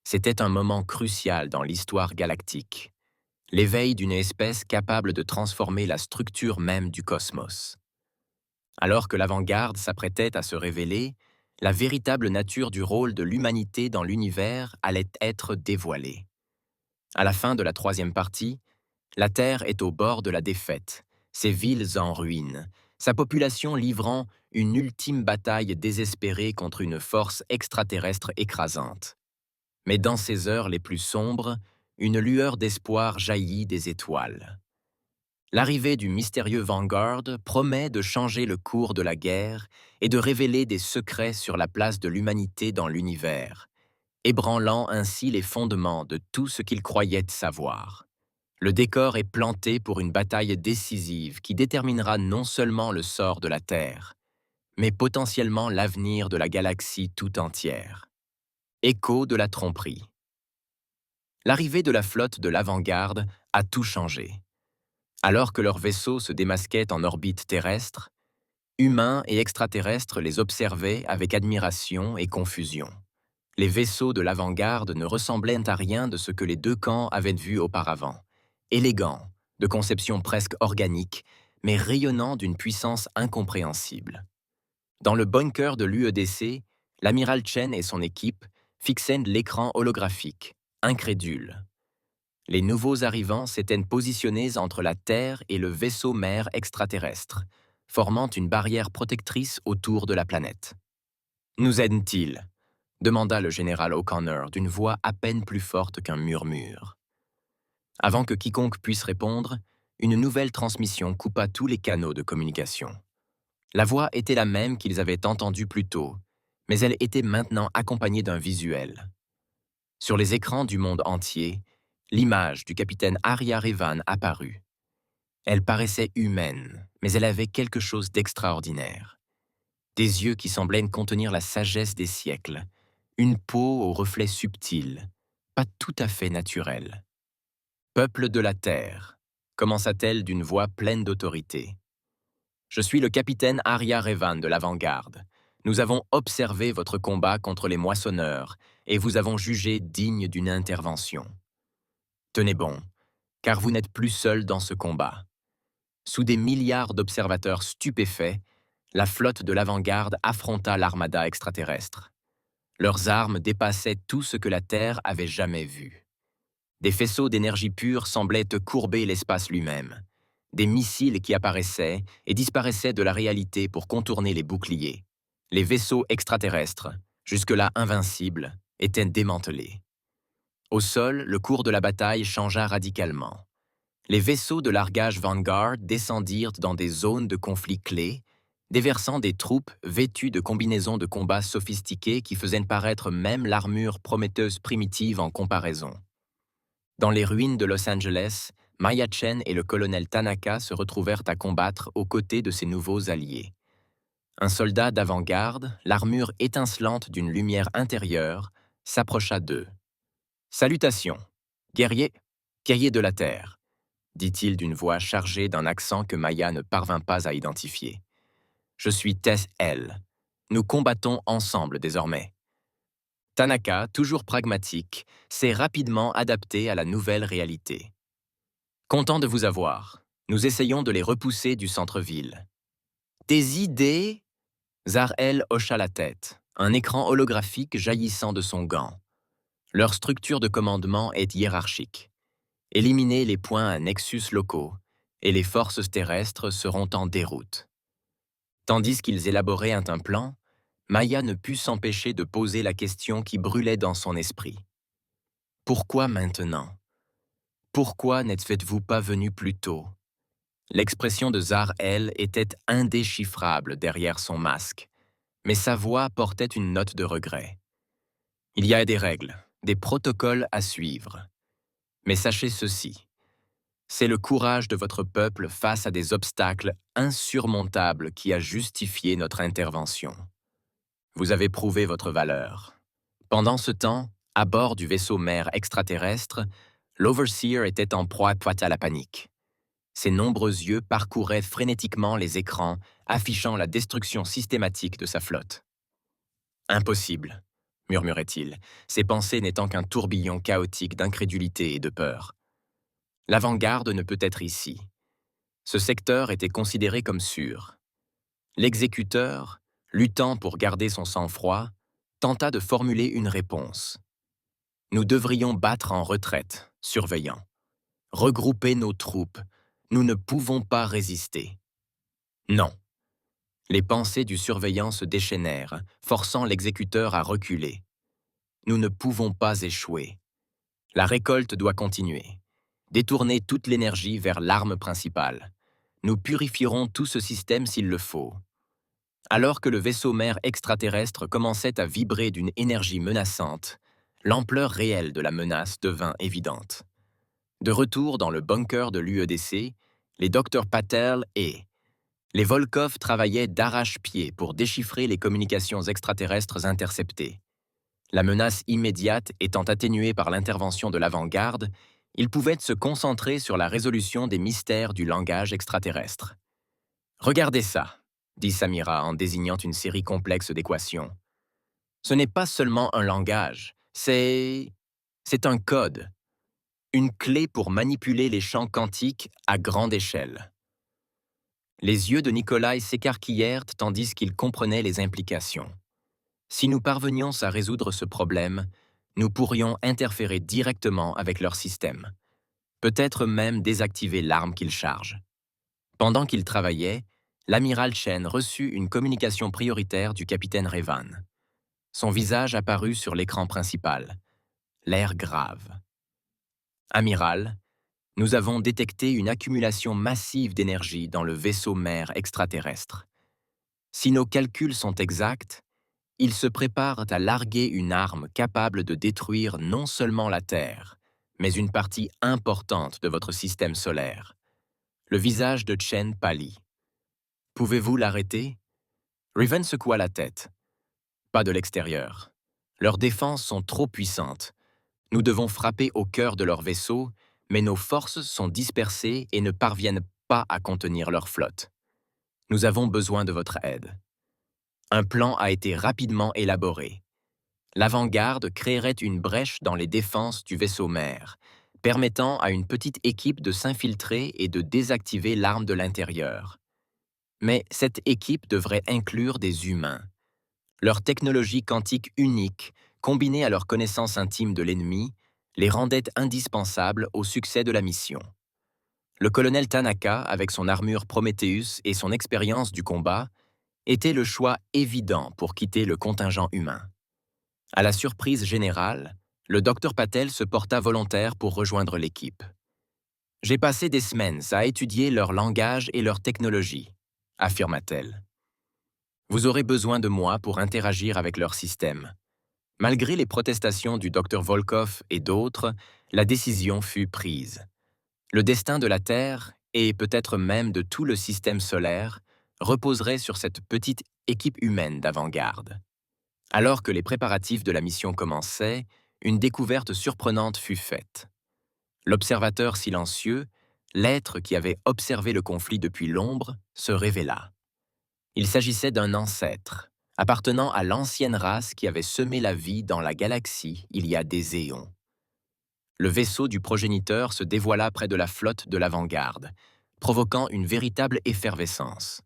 C'était un moment crucial dans l'histoire galactique, l'éveil d'une espèce capable de transformer la structure même du cosmos. Alors que l'avant-garde s'apprêtait à se révéler, la véritable nature du rôle de l'humanité dans l'univers allait être dévoilée. À la fin de la troisième partie, la Terre est au bord de la défaite, ses villes en ruine, sa population livrant une ultime bataille désespérée contre une force extraterrestre écrasante. Mais dans ces heures les plus sombres, une lueur d'espoir jaillit des étoiles. L'arrivée du mystérieux Vanguard promet de changer le cours de la guerre et de révéler des secrets sur la place de l'humanité dans l'univers, ébranlant ainsi les fondements de tout ce qu'il croyait savoir. Le décor est planté pour une bataille décisive qui déterminera non seulement le sort de la Terre, mais potentiellement l'avenir de la galaxie tout entière. Écho de la tromperie. L'arrivée de la flotte de l'avant-garde a tout changé. Alors que leurs vaisseaux se démasquaient en orbite terrestre, humains et extraterrestres les observaient avec admiration et confusion. Les vaisseaux de l'avant-garde ne ressemblaient à rien de ce que les deux camps avaient vu auparavant. Élégants, de conception presque organique, mais rayonnant d'une puissance incompréhensible. Dans le bunker de l'UEDC, l'amiral Chen et son équipe fixaient l'écran holographique, incrédules. Les nouveaux arrivants s'étaient positionnés entre la Terre et le vaisseau-mère extraterrestre, formant une barrière protectrice autour de la planète. Nous aident-ils? Demanda le général O'Connor d'une voix à peine plus forte qu'un murmure. Avant que quiconque puisse répondre, une nouvelle transmission coupa tous les canaux de communication. La voix était la même qu'ils avaient entendue plus tôt, mais elle était maintenant accompagnée d'un visuel. Sur les écrans du monde entier, l'image du capitaine Arya Revan apparut. Elle paraissait humaine, mais elle avait quelque chose d'extraordinaire. Des yeux qui semblaient contenir la sagesse des siècles, une peau au reflet subtil, pas tout à fait naturelle. « Peuple de la Terre », commença-t-elle d'une voix pleine d'autorité. « Je suis le capitaine Arya Revan de l'avant-garde. Nous avons observé votre combat contre les moissonneurs et vous avons jugé digne d'une intervention. Tenez bon, car vous n'êtes plus seul dans ce combat. Sous des milliards d'observateurs stupéfaits, la flotte de l'avant-garde affronta l'armada extraterrestre. Leurs armes dépassaient tout ce que la Terre avait jamais vu. Des faisceaux d'énergie pure semblaient courber l'espace lui-même. Des missiles qui apparaissaient et disparaissaient de la réalité pour contourner les boucliers. Les vaisseaux extraterrestres, jusque-là invincibles, étaient démantelés. Au sol, le cours de la bataille changea radicalement. Les vaisseaux de largage Vanguard descendirent dans des zones de conflit clés, déversant des troupes vêtues de combinaisons de combat sophistiquées qui faisaient paraître même l'armure prometteuse primitive en comparaison. Dans les ruines de Los Angeles, Maya Chen et le colonel Tanaka se retrouvèrent à combattre aux côtés de ses nouveaux alliés. Un soldat d'avant-garde, l'armure étincelante d'une lumière intérieure, s'approcha d'eux. « Salutations, guerriers de la Terre », dit-il d'une voix chargée d'un accent que Maya ne parvint pas à identifier. « Je suis Tess L. Nous combattons ensemble désormais. » Tanaka, toujours pragmatique, s'est rapidement adapté à la nouvelle réalité. « Content de vous avoir. Nous essayons de les repousser du centre-ville. »« Des idées ?» Zar-El hocha la tête, un écran holographique jaillissant de son gant. Leur structure de commandement est hiérarchique. Éliminez les points à nexus locaux, et les forces terrestres seront en déroute. Tandis qu'ils élaboraient un plan, Maya ne put s'empêcher de poser la question qui brûlait dans son esprit. Pourquoi maintenant? Pourquoi n'êtes-vous pas venu plus tôt? L'expression de Zar-El était indéchiffrable derrière son masque, mais sa voix portait une note de regret. Il y a des règles, des protocoles à suivre. Mais sachez ceci, c'est le courage de votre peuple face à des obstacles insurmontables qui a justifié notre intervention. Vous avez prouvé votre valeur. Pendant ce temps, à bord du vaisseau mère extraterrestre, l'Overseer était en proie à la panique. Ses nombreux yeux parcouraient frénétiquement les écrans, affichant la destruction systématique de sa flotte. « Impossible », murmurait-il, ses pensées n'étant qu'un tourbillon chaotique d'incrédulité et de peur. « L'avant-garde ne peut être ici. Ce secteur était considéré comme sûr. » L'exécuteur, luttant pour garder son sang-froid, tenta de formuler une réponse. « Nous devrions battre en retraite, surveillant. Regrouper nos troupes. Nous ne pouvons pas résister. » Non. Les pensées du surveillant se déchaînèrent, forçant l'exécuteur à reculer. « Nous ne pouvons pas échouer. La récolte doit continuer. Détournez toute l'énergie vers l'arme principale. Nous purifierons tout ce système s'il le faut. » Alors que le vaisseau mère extraterrestre commençait à vibrer d'une énergie menaçante, l'ampleur réelle de la menace devint évidente. De retour dans le bunker de l'UEDC, les Dr Patel et les Volkov travaillaient d'arrache-pied pour déchiffrer les communications extraterrestres interceptées. La menace immédiate étant atténuée par l'intervention de l'avant-garde, ils pouvaient se concentrer sur la résolution des mystères du langage extraterrestre. « Regardez ça », dit Samira en désignant une série complexe d'équations. « Ce n'est pas seulement un langage, c'est un code, une clé pour manipuler les champs quantiques à grande échelle. » Les yeux de Nikolai s'écarquillèrent tandis qu'il comprenait les implications. Si nous parvenions à résoudre ce problème, nous pourrions interférer directement avec leur système, peut-être même désactiver l'arme qu'ils chargent. Pendant qu'il travaillait, l'amiral Chen reçut une communication prioritaire du capitaine Revan. Son visage apparut sur l'écran principal, l'air grave. Amiral, nous avons détecté une accumulation massive d'énergie dans le vaisseau mère extraterrestre. Si nos calculs sont exacts, ils se préparent à larguer une arme capable de détruire non seulement la Terre, mais une partie importante de votre système solaire. Le visage de Chen pâlit. Pouvez-vous l'arrêter? Riven secoua la tête. Pas de l'extérieur. Leurs défenses sont trop puissantes. Nous devons frapper au cœur de leur vaisseau, mais nos forces sont dispersées et ne parviennent pas à contenir leur flotte. Nous avons besoin de votre aide. Un plan a été rapidement élaboré. L'avant-garde créerait une brèche dans les défenses du vaisseau mère, permettant à une petite équipe de s'infiltrer et de désactiver l'arme de l'intérieur. Mais cette équipe devrait inclure des humains. Leur technologie quantique unique, combinée à leur connaissance intime de l'ennemi, les rendait indispensables au succès de la mission. Le colonel Tanaka, avec son armure Prometheus et son expérience du combat, était le choix évident pour quitter le contingent humain. À la surprise générale, le docteur Patel se porta volontaire pour rejoindre l'équipe. « J'ai passé des semaines à étudier leur langage et leur technologie », affirma-t-elle. « Vous aurez besoin de moi pour interagir avec leur système. » Malgré les protestations du docteur Volkov et d'autres, la décision fut prise. Le destin de la Terre, et peut-être même de tout le système solaire, reposerait sur cette petite équipe humaine d'avant-garde. Alors que les préparatifs de la mission commençaient, une découverte surprenante fut faite. L'observateur silencieux, l'être qui avait observé le conflit depuis l'ombre, se révéla. Il s'agissait d'un ancêtre, appartenant à l'ancienne race qui avait semé la vie dans la galaxie il y a des éons. Le vaisseau du progéniteur se dévoila près de la flotte de l'avant-garde, provoquant une véritable effervescence.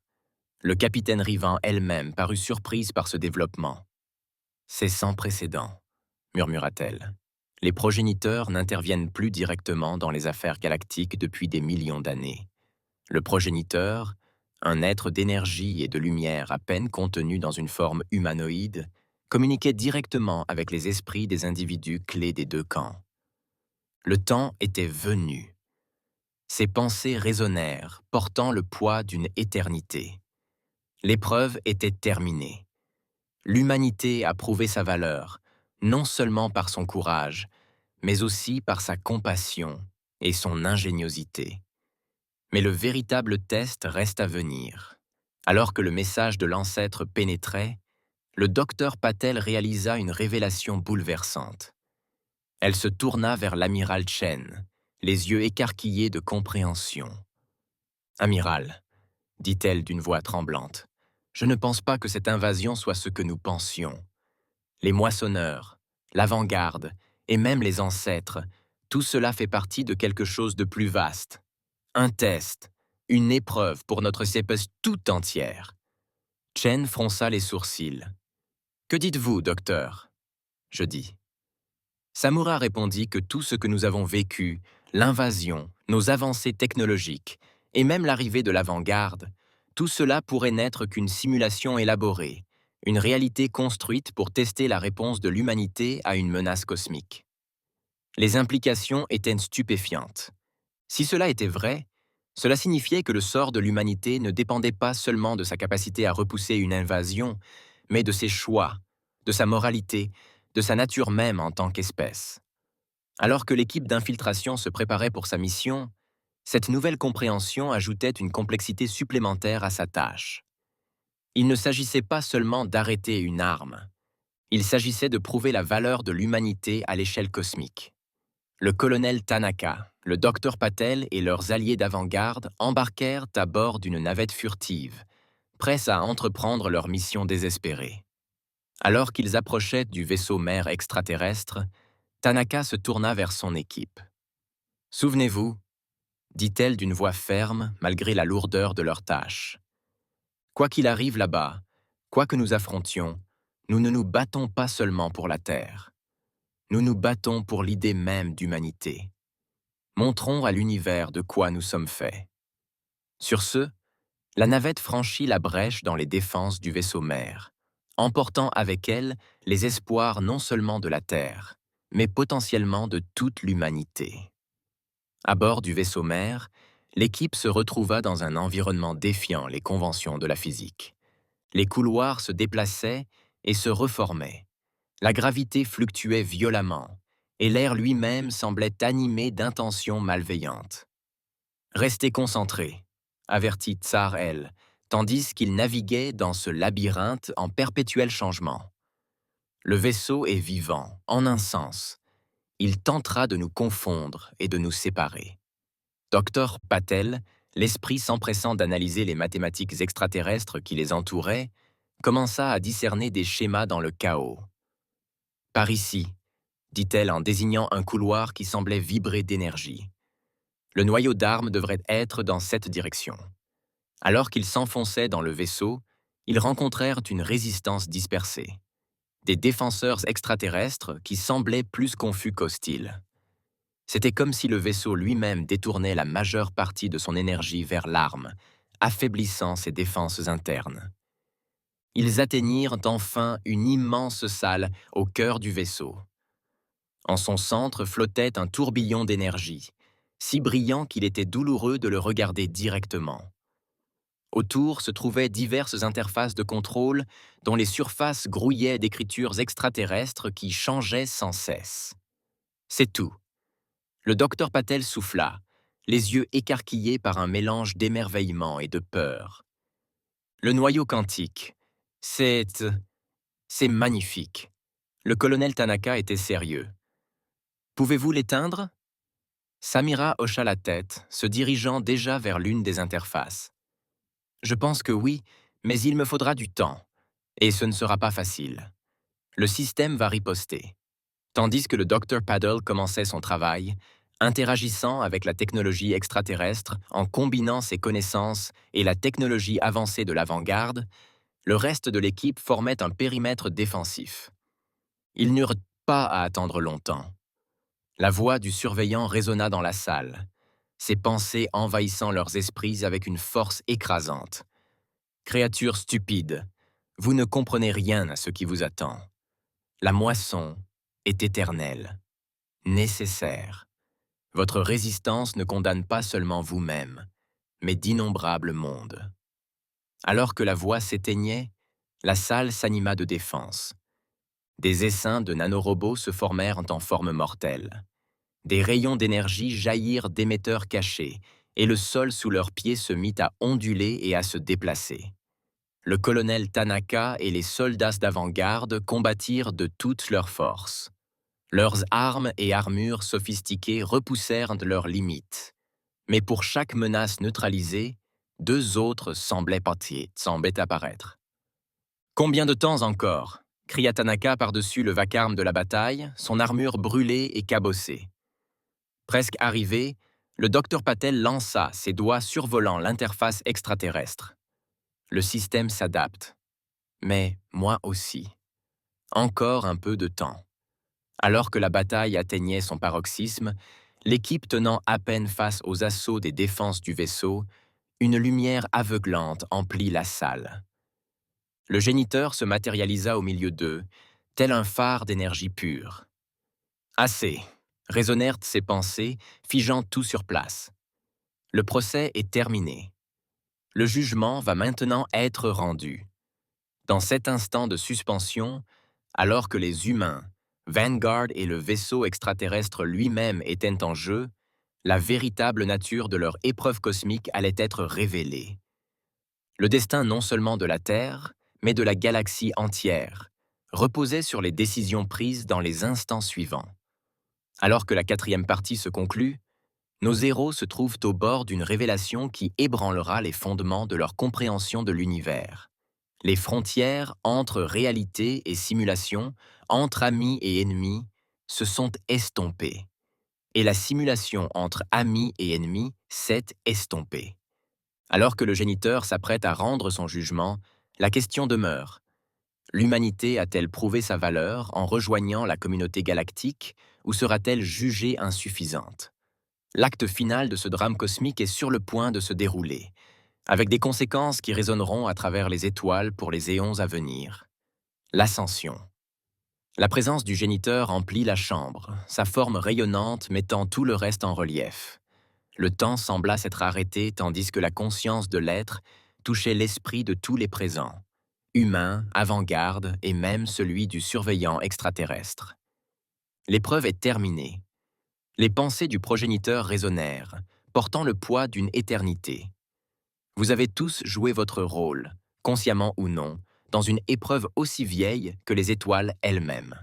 Le capitaine Rivan elle-même parut surprise par ce développement. « C'est sans précédent », murmura-t-elle. Les progéniteurs n'interviennent plus directement dans les affaires galactiques depuis des millions d'années. Le progéniteur, un être d'énergie et de lumière à peine contenu dans une forme humanoïde, communiquait directement avec les esprits des individus clés des deux camps. Le temps était venu. Ses pensées résonnèrent, portant le poids d'une éternité. L'épreuve était terminée. L'humanité a prouvé sa valeur, non seulement par son courage, mais aussi par sa compassion et son ingéniosité. Mais le véritable test reste à venir. Alors que le message de l'ancêtre pénétrait, le docteur Patel réalisa une révélation bouleversante. Elle se tourna vers l'amiral Chen, les yeux écarquillés de compréhension. « Amiral, » dit-elle d'une voix tremblante, « je ne pense pas que cette invasion soit ce que nous pensions. Les moissonneurs, l'avant-garde et même les ancêtres, tout cela fait partie de quelque chose de plus vaste. Un test, une épreuve pour notre espèce tout entière. » Chen fronça les sourcils. « Que dites-vous, docteur ?» je dis. Samura répondit que tout ce que nous avons vécu, l'invasion, nos avancées technologiques et même l'arrivée de l'avant-garde, tout cela pourrait n'être qu'une simulation élaborée, une réalité construite pour tester la réponse de l'humanité à une menace cosmique. Les implications étaient stupéfiantes. Si cela était vrai, cela signifiait que le sort de l'humanité ne dépendait pas seulement de sa capacité à repousser une invasion, mais de ses choix, de sa moralité, de sa nature même en tant qu'espèce. Alors que l'équipe d'infiltration se préparait pour sa mission, cette nouvelle compréhension ajoutait une complexité supplémentaire à sa tâche. Il ne s'agissait pas seulement d'arrêter une arme. Il s'agissait de prouver la valeur de l'humanité à l'échelle cosmique. Le colonel Tanaka, le docteur Patel et leurs alliés d'avant-garde embarquèrent à bord d'une navette furtive, prêts à entreprendre leur mission désespérée. Alors qu'ils approchaient du vaisseau mère extraterrestre, Tanaka se tourna vers son équipe. « Souvenez-vous, » dit-elle d'une voix ferme malgré la lourdeur de leur tâche. « Quoi qu'il arrive là-bas, quoi que nous affrontions, nous ne nous battons pas seulement pour la Terre. Nous nous battons pour l'idée même d'humanité. Montrons à l'univers de quoi nous sommes faits. » Sur ce, La navette franchit la brèche dans les défenses du vaisseau mère, emportant avec elle les espoirs non seulement de la Terre, mais potentiellement de toute l'humanité. À bord du vaisseau mère, l'équipe se retrouva dans un environnement défiant les conventions de la physique. Les couloirs se déplaçaient et se reformaient. La gravité fluctuait violemment, et l'air lui-même semblait animé d'intentions malveillantes. Restez concentrés, avertit Tsar El, tandis qu'il naviguait dans ce labyrinthe en perpétuel changement. Le vaisseau est vivant, en un sens. Il tentera de nous confondre et de nous séparer. Docteur Patel, l'esprit s'empressant d'analyser les mathématiques extraterrestres qui les entouraient, commença à discerner des schémas dans le chaos. Par ici, dit-elle en désignant un couloir qui semblait vibrer d'énergie. Le noyau d'armes devrait être dans cette direction. Alors qu'ils s'enfonçaient dans le vaisseau, ils rencontrèrent une résistance dispersée. Des défenseurs extraterrestres qui semblaient plus confus qu'hostiles. C'était comme si le vaisseau lui-même détournait la majeure partie de son énergie vers l'arme, affaiblissant ses défenses internes. Ils atteignirent enfin une immense salle au cœur du vaisseau. En son centre flottait un tourbillon d'énergie, si brillant qu'il était douloureux de le regarder directement. Autour se trouvaient diverses interfaces de contrôle dont les surfaces grouillaient d'écritures extraterrestres qui changeaient sans cesse. C'est tout. Le docteur Patel souffla, les yeux écarquillés par un mélange d'émerveillement et de peur. Le noyau quantique, c'est magnifique. Le colonel Tanaka était sérieux. Pouvez-vous l'éteindre? Samira hocha la tête, se dirigeant déjà vers l'une des interfaces. Je pense que oui, mais il me faudra du temps, et ce ne sera pas facile. Le système va riposter. Tandis que le Dr. Paddle commençait son travail, interagissant avec la technologie extraterrestre en combinant ses connaissances et la technologie avancée de l'avant-garde, le reste de l'équipe formait un périmètre défensif. Ils n'eurent pas à attendre longtemps. La voix du surveillant résonna dans la salle, ses pensées envahissant leurs esprits avec une force écrasante. Créatures stupides, vous ne comprenez rien à ce qui vous attend. La moisson est éternelle, nécessaire. Votre résistance ne condamne pas seulement vous-même, mais d'innombrables mondes. Alors que la voix s'éteignait, la salle s'anima de défense. Des essaims de nanorobots se formèrent en forme mortelle. Des rayons d'énergie jaillirent d'émetteurs cachés, et le sol sous leurs pieds se mit à onduler et à se déplacer. Le colonel Tanaka et les soldats d'avant-garde combattirent de toutes leurs forces. Leurs armes et armures sophistiquées repoussèrent leurs limites. Mais pour chaque menace neutralisée, deux autres semblaient apparaître. « Combien de temps encore » cria Tanaka par-dessus le vacarme de la bataille, son armure brûlée et cabossée. Presque arrivé, le docteur Patel lança ses doigts survolant l'interface extraterrestre. Le système s'adapte. Mais moi aussi. Encore un peu de temps. Alors que la bataille atteignait son paroxysme, l'équipe tenant à peine face aux assauts des défenses du vaisseau, une lumière aveuglante emplit la salle. Le géniteur se matérialisa au milieu d'eux, tel un phare d'énergie pure. Assez, résonnèrent ses pensées, figeant tout sur place. Le procès est terminé. Le jugement va maintenant être rendu. Dans cet instant de suspension, alors que les humains, Vanguard et le vaisseau extraterrestre lui-même étaient en jeu, la véritable nature de leur épreuve cosmique allait être révélée. Le destin non seulement de la Terre, mais de la galaxie entière, reposait sur les décisions prises dans les instants suivants. Alors que la quatrième partie se conclut, nos héros se trouvent au bord d'une révélation qui ébranlera les fondements de leur compréhension de l'univers. Les frontières entre réalité et simulation, entre amis et ennemis, se sont estompées. Et la simulation entre amis et ennemis s'est estompée. Alors que le géniteur s'apprête à rendre son jugement, la question demeure. L'humanité a-t-elle prouvé sa valeur en rejoignant la communauté galactique ou sera-t-elle jugée insuffisante? L'acte final de ce drame cosmique est sur le point de se dérouler. avec des conséquences qui résonneront à travers les étoiles pour les éons à venir. L'ascension. La présence du géniteur emplit la chambre, sa forme rayonnante mettant tout le reste en relief. Le temps sembla s'être arrêté tandis que la conscience de l'être touchait l'esprit de tous les présents, humains, avant-garde et même celui du surveillant extraterrestre. L'épreuve est terminée. Les pensées du progéniteur résonnèrent, portant le poids d'une éternité. Vous avez tous joué votre rôle, consciemment ou non, dans une épreuve aussi vieille que les étoiles elles-mêmes.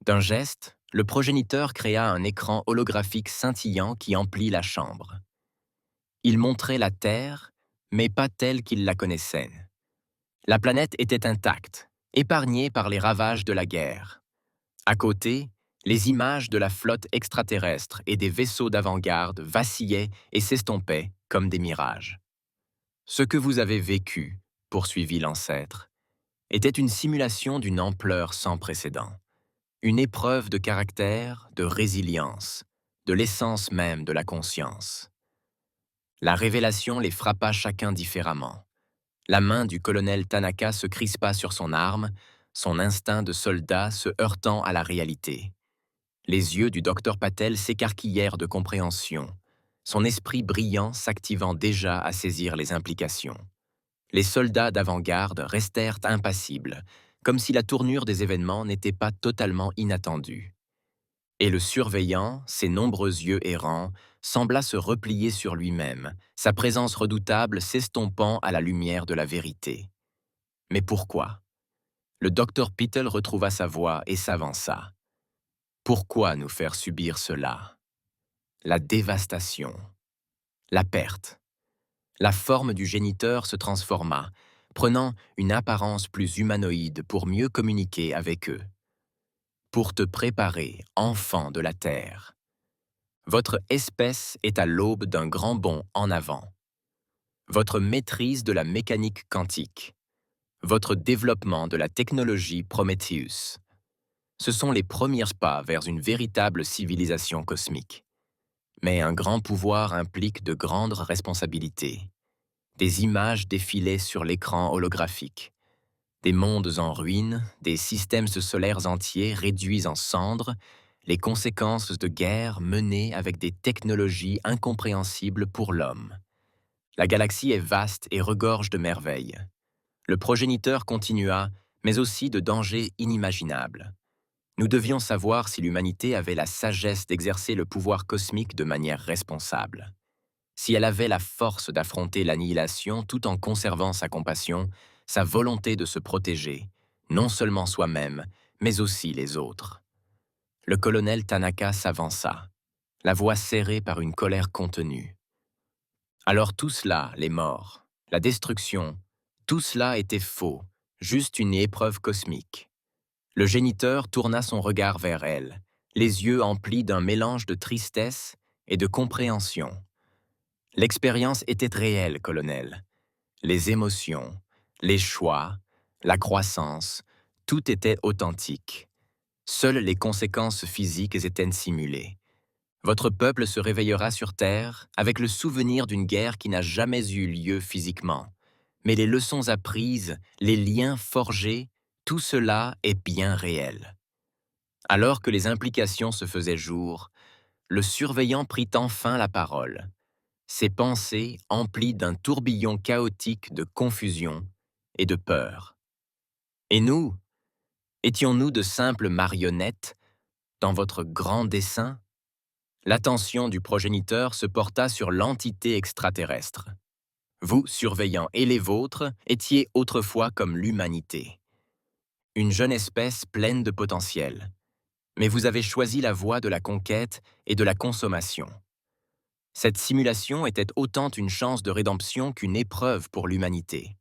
D'un geste, le progéniteur créa un écran holographique scintillant qui emplit la chambre. Il montrait la Terre, mais pas telle qu'il la connaissait. La planète était intacte, épargnée par les ravages de la guerre. À côté, les images de la flotte extraterrestre et des vaisseaux d'avant-garde vacillaient et s'estompaient comme des mirages. Ce que vous avez vécu, poursuivit l'ancêtre, était une simulation d'une ampleur sans précédent. Une épreuve de caractère, de résilience, de l'essence même de la conscience. La révélation les frappa chacun différemment. La main du colonel Tanaka se crispa sur son arme, son instinct de soldat se heurtant à la réalité. Les yeux du docteur Patel s'écarquillèrent de compréhension, son esprit brillant s'activant déjà à saisir les implications. Les soldats d'avant-garde restèrent impassibles, comme si la tournure des événements n'était pas totalement inattendue. Et le surveillant, ses nombreux yeux errants, sembla se replier sur lui-même, sa présence redoutable s'estompant à la lumière de la vérité. Mais pourquoi? Le docteur Pittel retrouva sa voix et s'avança. Pourquoi nous faire subir cela? La dévastation, la perte. La forme du géniteur se transforma, prenant une apparence plus humanoïde pour mieux communiquer avec eux. Pour te préparer, enfant de la Terre. Votre espèce est à l'aube d'un grand bond en avant. Votre maîtrise de la mécanique quantique. Votre développement de la technologie Prometheus. Ce sont les premiers pas vers une véritable civilisation cosmique. Mais un grand pouvoir implique de grandes responsabilités. Des images défilaient sur l'écran holographique. Des mondes en ruine, des systèmes solaires entiers réduits en cendres, les conséquences de guerres menées avec des technologies incompréhensibles pour l'homme. La galaxie est vaste et regorge de merveilles. Le progéniteur continua, mais aussi de dangers inimaginables. Nous devions savoir si l'humanité avait la sagesse d'exercer le pouvoir cosmique de manière responsable. Si elle avait la force d'affronter l'annihilation tout en conservant sa compassion, sa volonté de se protéger, non seulement soi-même, mais aussi les autres. Le colonel Tanaka s'avança, la voix serrée par une colère contenue. Alors tout cela, les morts, la destruction, tout cela était faux, juste une épreuve cosmique. Le géniteur tourna son regard vers elle, les yeux emplis d'un mélange de tristesse et de compréhension. L'expérience était réelle, colonel. Les émotions, les choix, la croissance, tout était authentique. Seules les conséquences physiques étaient simulées. Votre peuple se réveillera sur Terre avec le souvenir d'une guerre qui n'a jamais eu lieu physiquement. Mais les leçons apprises, les liens forgés, tout cela est bien réel. Alors que les implications se faisaient jour, le surveillant prit enfin la parole. Ses pensées emplies d'un tourbillon chaotique de confusion et de peur. Et nous, étions-nous de simples marionnettes dans votre grand dessein? L'attention du progéniteur se porta sur l'entité extraterrestre. Vous, surveillants et les vôtres, étiez autrefois comme l'humanité. Une jeune espèce pleine de potentiel. Mais vous avez choisi la voie de la conquête et de la consommation. Cette simulation était autant une chance de rédemption qu'une épreuve pour l'humanité.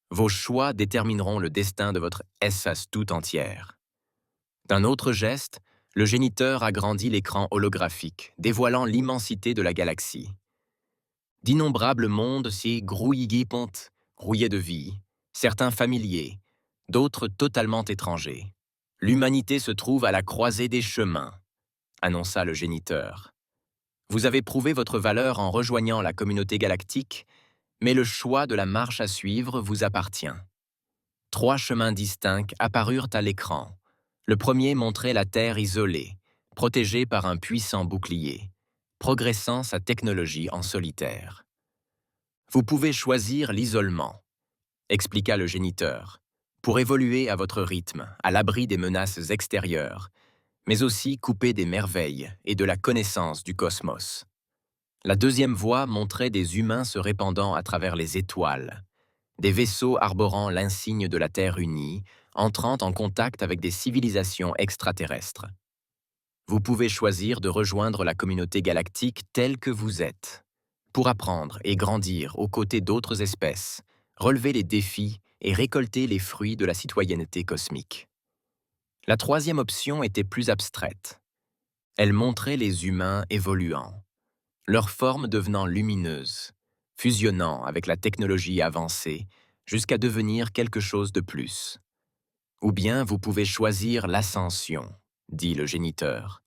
Vos choix détermineront le destin de votre espèce tout entière. D'un autre geste, le géniteur agrandit l'écran holographique, dévoilant l'immensité de la galaxie. D'innombrables mondes s'y grouillaient de vie, certains familiers, d'autres totalement étrangers. L'humanité se trouve à la croisée des chemins, annonça le géniteur. Vous avez prouvé votre valeur en rejoignant la communauté galactique, Mais le choix de la marche à suivre vous appartient. 3 chemins distincts apparurent à l'écran. Le premier montrait la Terre isolée, protégée par un puissant bouclier, progressant sa technologie en solitaire. Vous pouvez choisir l'isolement, expliqua le géniteur, pour évoluer à votre rythme, à l'abri des menaces extérieures, mais aussi coupé des merveilles et de la connaissance du cosmos. La deuxième voie montrait des humains se répandant à travers les étoiles, des vaisseaux arborant l'insigne de la Terre unie, entrant en contact avec des civilisations extraterrestres. Vous pouvez choisir de rejoindre la communauté galactique telle que vous êtes, pour apprendre et grandir aux côtés d'autres espèces, relever les défis et récolter les fruits de la citoyenneté cosmique. La troisième option était plus abstraite. Elle montrait les humains évoluant, leur forme devenant lumineuse, fusionnant avec la technologie avancée jusqu'à devenir quelque chose de plus. Ou bien vous pouvez choisir l'ascension, dit le géniteur,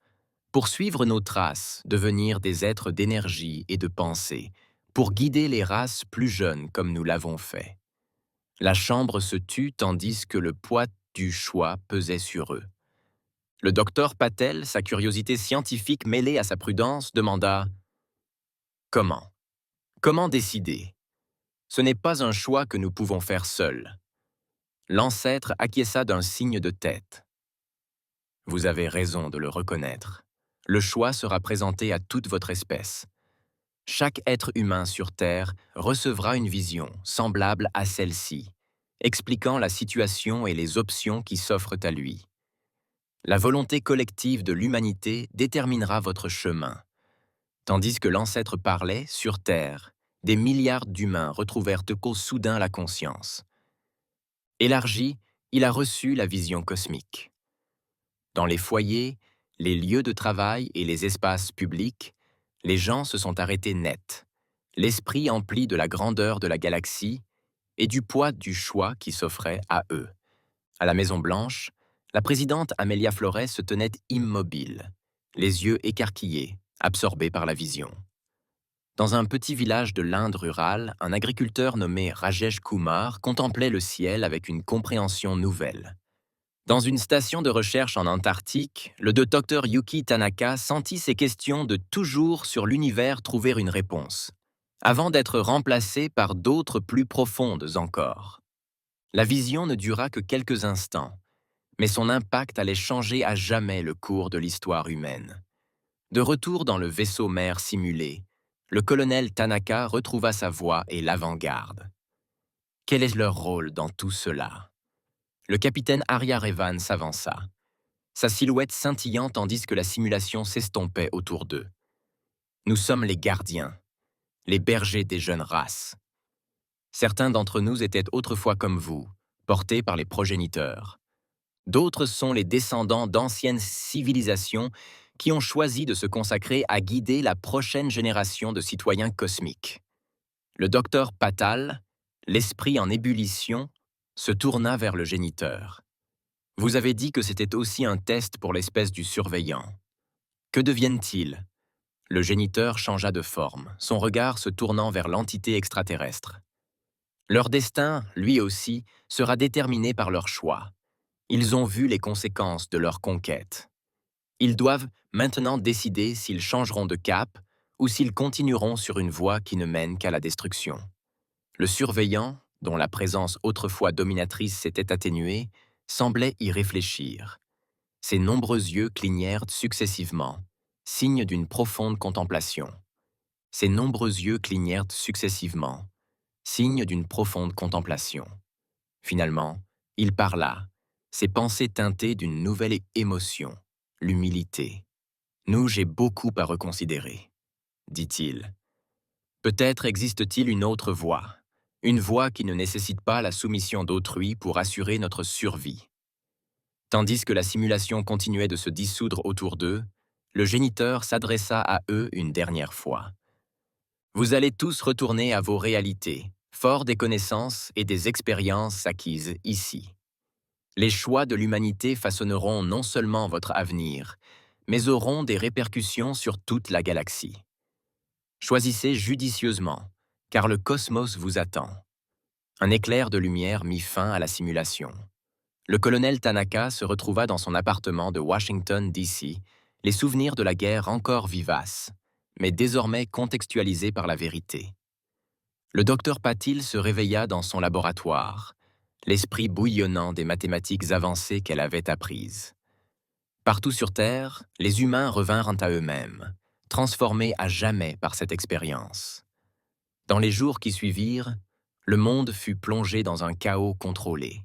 pour suivre nos traces, devenir des êtres d'énergie et de pensée, pour guider les races plus jeunes comme nous l'avons fait. La chambre se tut tandis que le poids du choix pesait sur eux. Le docteur Patel, sa curiosité scientifique mêlée à sa prudence, demanda « Comment ? Comment décider ? Ce n'est pas un choix que nous pouvons faire seuls. » L'ancêtre acquiesça d'un signe de tête. « Vous avez raison de le reconnaître. Le choix sera présenté à toute votre espèce. Chaque être humain sur Terre recevra une vision semblable à celle-ci, expliquant la situation et les options qui s'offrent à lui. La volonté collective de l'humanité déterminera votre chemin. Tandis que l'ancêtre parlait, sur Terre, des milliards d'humains retrouvèrent soudain la conscience. Élargi, il a reçu la vision cosmique. Dans les foyers, les lieux de travail et les espaces publics, les gens se sont arrêtés net, l'esprit empli de la grandeur de la galaxie et du poids du choix qui s'offrait à eux. À la Maison-Blanche, la présidente Amelia Flores se tenait immobile, les yeux écarquillés, absorbée par la vision. Dans un petit village de l'Inde rurale, un agriculteur nommé Rajesh Kumar contemplait le ciel avec une compréhension nouvelle. Dans une station de recherche en Antarctique, le docteur Yuki Tanaka sentit ses questions de toujours sur l'univers trouver une réponse, avant d'être remplacées par d'autres plus profondes encore. La vision ne dura que quelques instants, mais son impact allait changer à jamais le cours de l'histoire humaine. De retour dans le vaisseau mère simulé, le colonel Tanaka retrouva sa voix et l'avant-garde. Quel est leur rôle dans tout cela ? Le capitaine Arya Revan s'avança, sa silhouette scintillant tandis que la simulation s'estompait autour d'eux. Nous sommes les gardiens, les bergers des jeunes races. Certains d'entre nous étaient autrefois comme vous, portés par les progéniteurs. D'autres sont les descendants d'anciennes civilisations qui ont choisi de se consacrer à guider la prochaine génération de citoyens cosmiques. Le docteur Patal, l'esprit en ébullition, se tourna vers le géniteur. Vous avez dit que c'était aussi un test pour l'espèce du surveillant. Que deviennent-ils ? Le géniteur changea de forme, son regard se tournant vers l'entité extraterrestre. Leur destin, lui aussi, sera déterminé par leur choix. Ils ont vu les conséquences de leur conquête. Ils doivent maintenant décider s'ils changeront de cap ou s'ils continueront sur une voie qui ne mène qu'à la destruction. Le surveillant, dont la présence autrefois dominatrice s'était atténuée, semblait y réfléchir. Ses nombreux yeux clignèrent successivement, signe d'une profonde contemplation. Ses nombreux yeux clignèrent successivement, signe d'une profonde contemplation. Finalement, il parla, ses pensées teintées d'une nouvelle émotion, l'humilité. « Nous, j'ai beaucoup à reconsidérer, » dit-il. Peut-être existe-t-il une autre voie, une voie qui ne nécessite pas la soumission d'autrui pour assurer notre survie. Tandis que la simulation continuait de se dissoudre autour d'eux, le géniteur s'adressa à eux une dernière fois. Vous allez tous retourner à vos réalités, forts des connaissances et des expériences acquises ici. Les choix de l'humanité façonneront non seulement votre avenir, mais auront des répercussions sur toute la galaxie. Choisissez judicieusement, car le cosmos vous attend. Un éclair de lumière mit fin à la simulation. Le colonel Tanaka se retrouva dans son appartement de Washington, D.C., les souvenirs de la guerre encore vivaces, mais désormais contextualisés par la vérité. Le docteur Patil se réveilla dans son laboratoire, l'esprit bouillonnant des mathématiques avancées qu'elle avait apprises. Partout sur Terre, les humains revinrent à eux-mêmes, transformés à jamais par cette expérience. Dans les jours qui suivirent, le monde fut plongé dans un chaos contrôlé.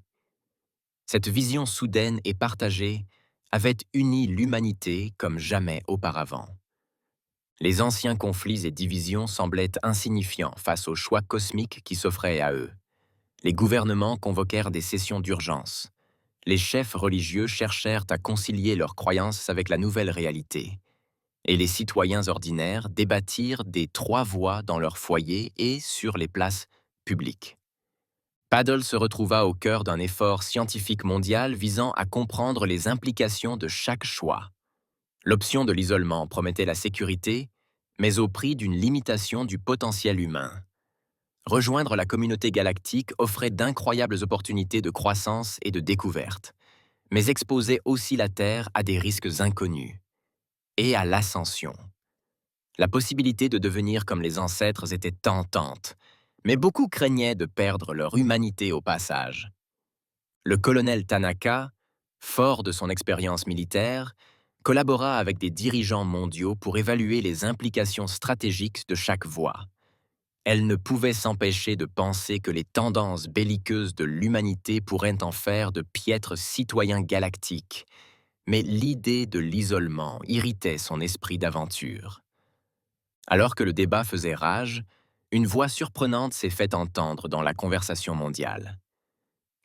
Cette vision soudaine et partagée avait uni l'humanité comme jamais auparavant. Les anciens conflits et divisions semblaient insignifiants face aux choix cosmiques qui s'offraient à eux. Les gouvernements convoquèrent des sessions d'urgence. Les chefs religieux cherchèrent à concilier leurs croyances avec la nouvelle réalité. Et les citoyens ordinaires débattirent des trois voies dans leur foyer et sur les places publiques. Paddle se retrouva au cœur d'un effort scientifique mondial visant à comprendre les implications de chaque choix. L'option de l'isolement promettait la sécurité, mais au prix d'une limitation du potentiel humain. Rejoindre la communauté galactique offrait d'incroyables opportunités de croissance et de découverte, mais exposait aussi la Terre à des risques inconnus et à l'ascension. La possibilité de devenir comme les ancêtres était tentante, mais beaucoup craignaient de perdre leur humanité au passage. Le colonel Tanaka, fort de son expérience militaire, collabora avec des dirigeants mondiaux pour évaluer les implications stratégiques de chaque voie. Elle ne pouvait s'empêcher de penser que les tendances belliqueuses de l'humanité pourraient en faire de piètres citoyens galactiques, mais l'idée de l'isolement irritait son esprit d'aventure. Alors que le débat faisait rage, une voix surprenante s'est fait entendre dans la conversation mondiale.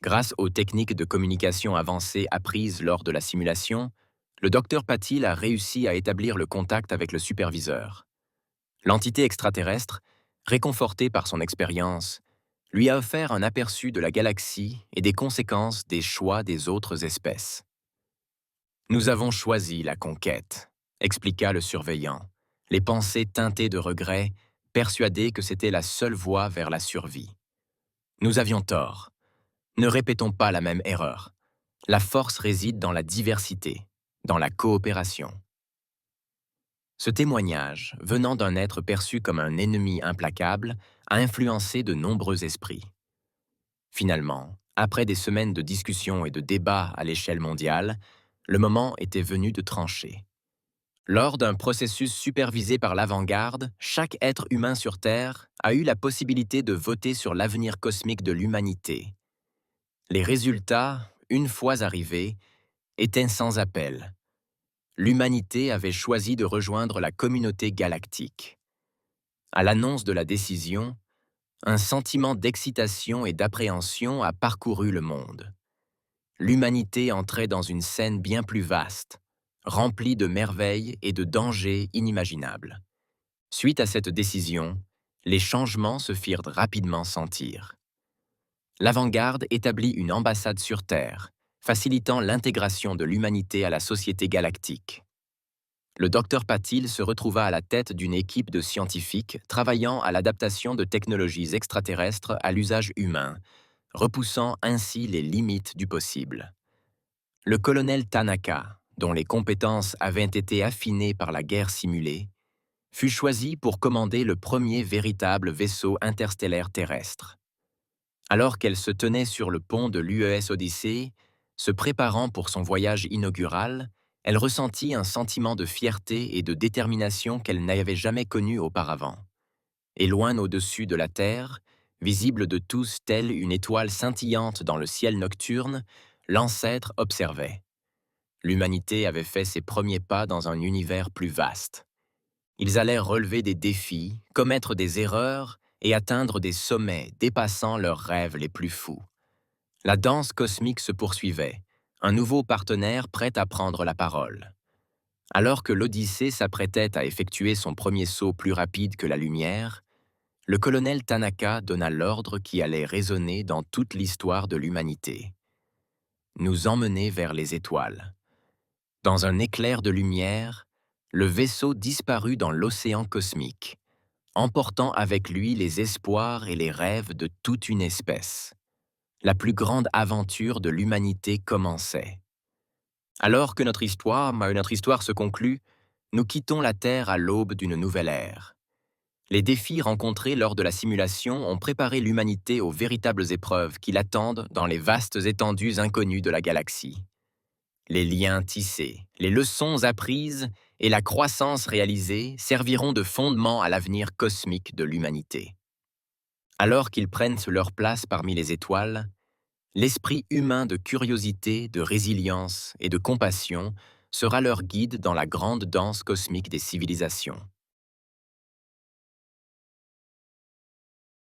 Grâce aux techniques de communication avancées apprises lors de la simulation, le docteur Patil a réussi à établir le contact avec le superviseur. L'entité extraterrestre, réconfortée par son expérience, lui a offert un aperçu de la galaxie et des conséquences des choix des autres espèces. « Nous avons choisi la conquête », expliqua le surveillant, les pensées teintées de regret, persuadé que c'était la seule voie vers la survie. Nous avions tort. Ne répétons pas la même erreur. La force réside dans la diversité, dans la coopération. Ce témoignage, venant d'un être perçu comme un ennemi implacable, a influencé de nombreux esprits. Finalement, après des semaines de discussions et de débats à l'échelle mondiale, le moment était venu de trancher. Lors d'un processus supervisé par l'avant-garde, chaque être humain sur Terre a eu la possibilité de voter sur l'avenir cosmique de l'humanité. Les résultats, une fois arrivés, étaient sans appel. L'humanité avait choisi de rejoindre la communauté galactique. À l'annonce de la décision, un sentiment d'excitation et d'appréhension a parcouru le monde. L'humanité entrait dans une scène bien plus vaste, remplie de merveilles et de dangers inimaginables. Suite à cette décision, les changements se firent rapidement sentir. L'avant-garde établit une ambassade sur Terre, facilitant l'intégration de l'humanité à la société galactique. Le docteur Patil se retrouva à la tête d'une équipe de scientifiques travaillant à l'adaptation de technologies extraterrestres à l'usage humain, repoussant ainsi les limites du possible. Le colonel Tanaka, dont les compétences avaient été affinées par la guerre simulée, fut choisi pour commander le premier véritable vaisseau interstellaire terrestre. Alors qu'elle se tenait sur le pont de l'UES Odyssey, se préparant pour son voyage inaugural, elle ressentit un sentiment de fierté et de détermination qu'elle n'avait jamais connu auparavant. Et loin au-dessus de la Terre, visible de tous telle une étoile scintillante dans le ciel nocturne, l'ancêtre observait. L'humanité avait fait ses premiers pas dans un univers plus vaste. Ils allaient relever des défis, commettre des erreurs et atteindre des sommets dépassant leurs rêves les plus fous. La danse cosmique se poursuivait, un nouveau partenaire prêt à prendre la parole. Alors que l'Odyssée s'apprêtait à effectuer son premier saut plus rapide que la lumière, le colonel Tanaka donna l'ordre qui allait résonner dans toute l'histoire de l'humanité. Nous emmener vers les étoiles. Dans un éclair de lumière, le vaisseau disparut dans l'océan cosmique, emportant avec lui les espoirs et les rêves de toute une espèce. La plus grande aventure de l'humanité commençait. Alors que notre histoire se conclut, nous quittons la Terre à l'aube d'une nouvelle ère. Les défis rencontrés lors de la simulation ont préparé l'humanité aux véritables épreuves qui l'attendent dans les vastes étendues inconnues de la galaxie. Les liens tissés, les leçons apprises et la croissance réalisée serviront de fondement à l'avenir cosmique de l'humanité. Alors qu'ils prennent leur place parmi les étoiles, l'esprit humain de curiosité, de résilience et de compassion sera leur guide dans la grande danse cosmique des civilisations.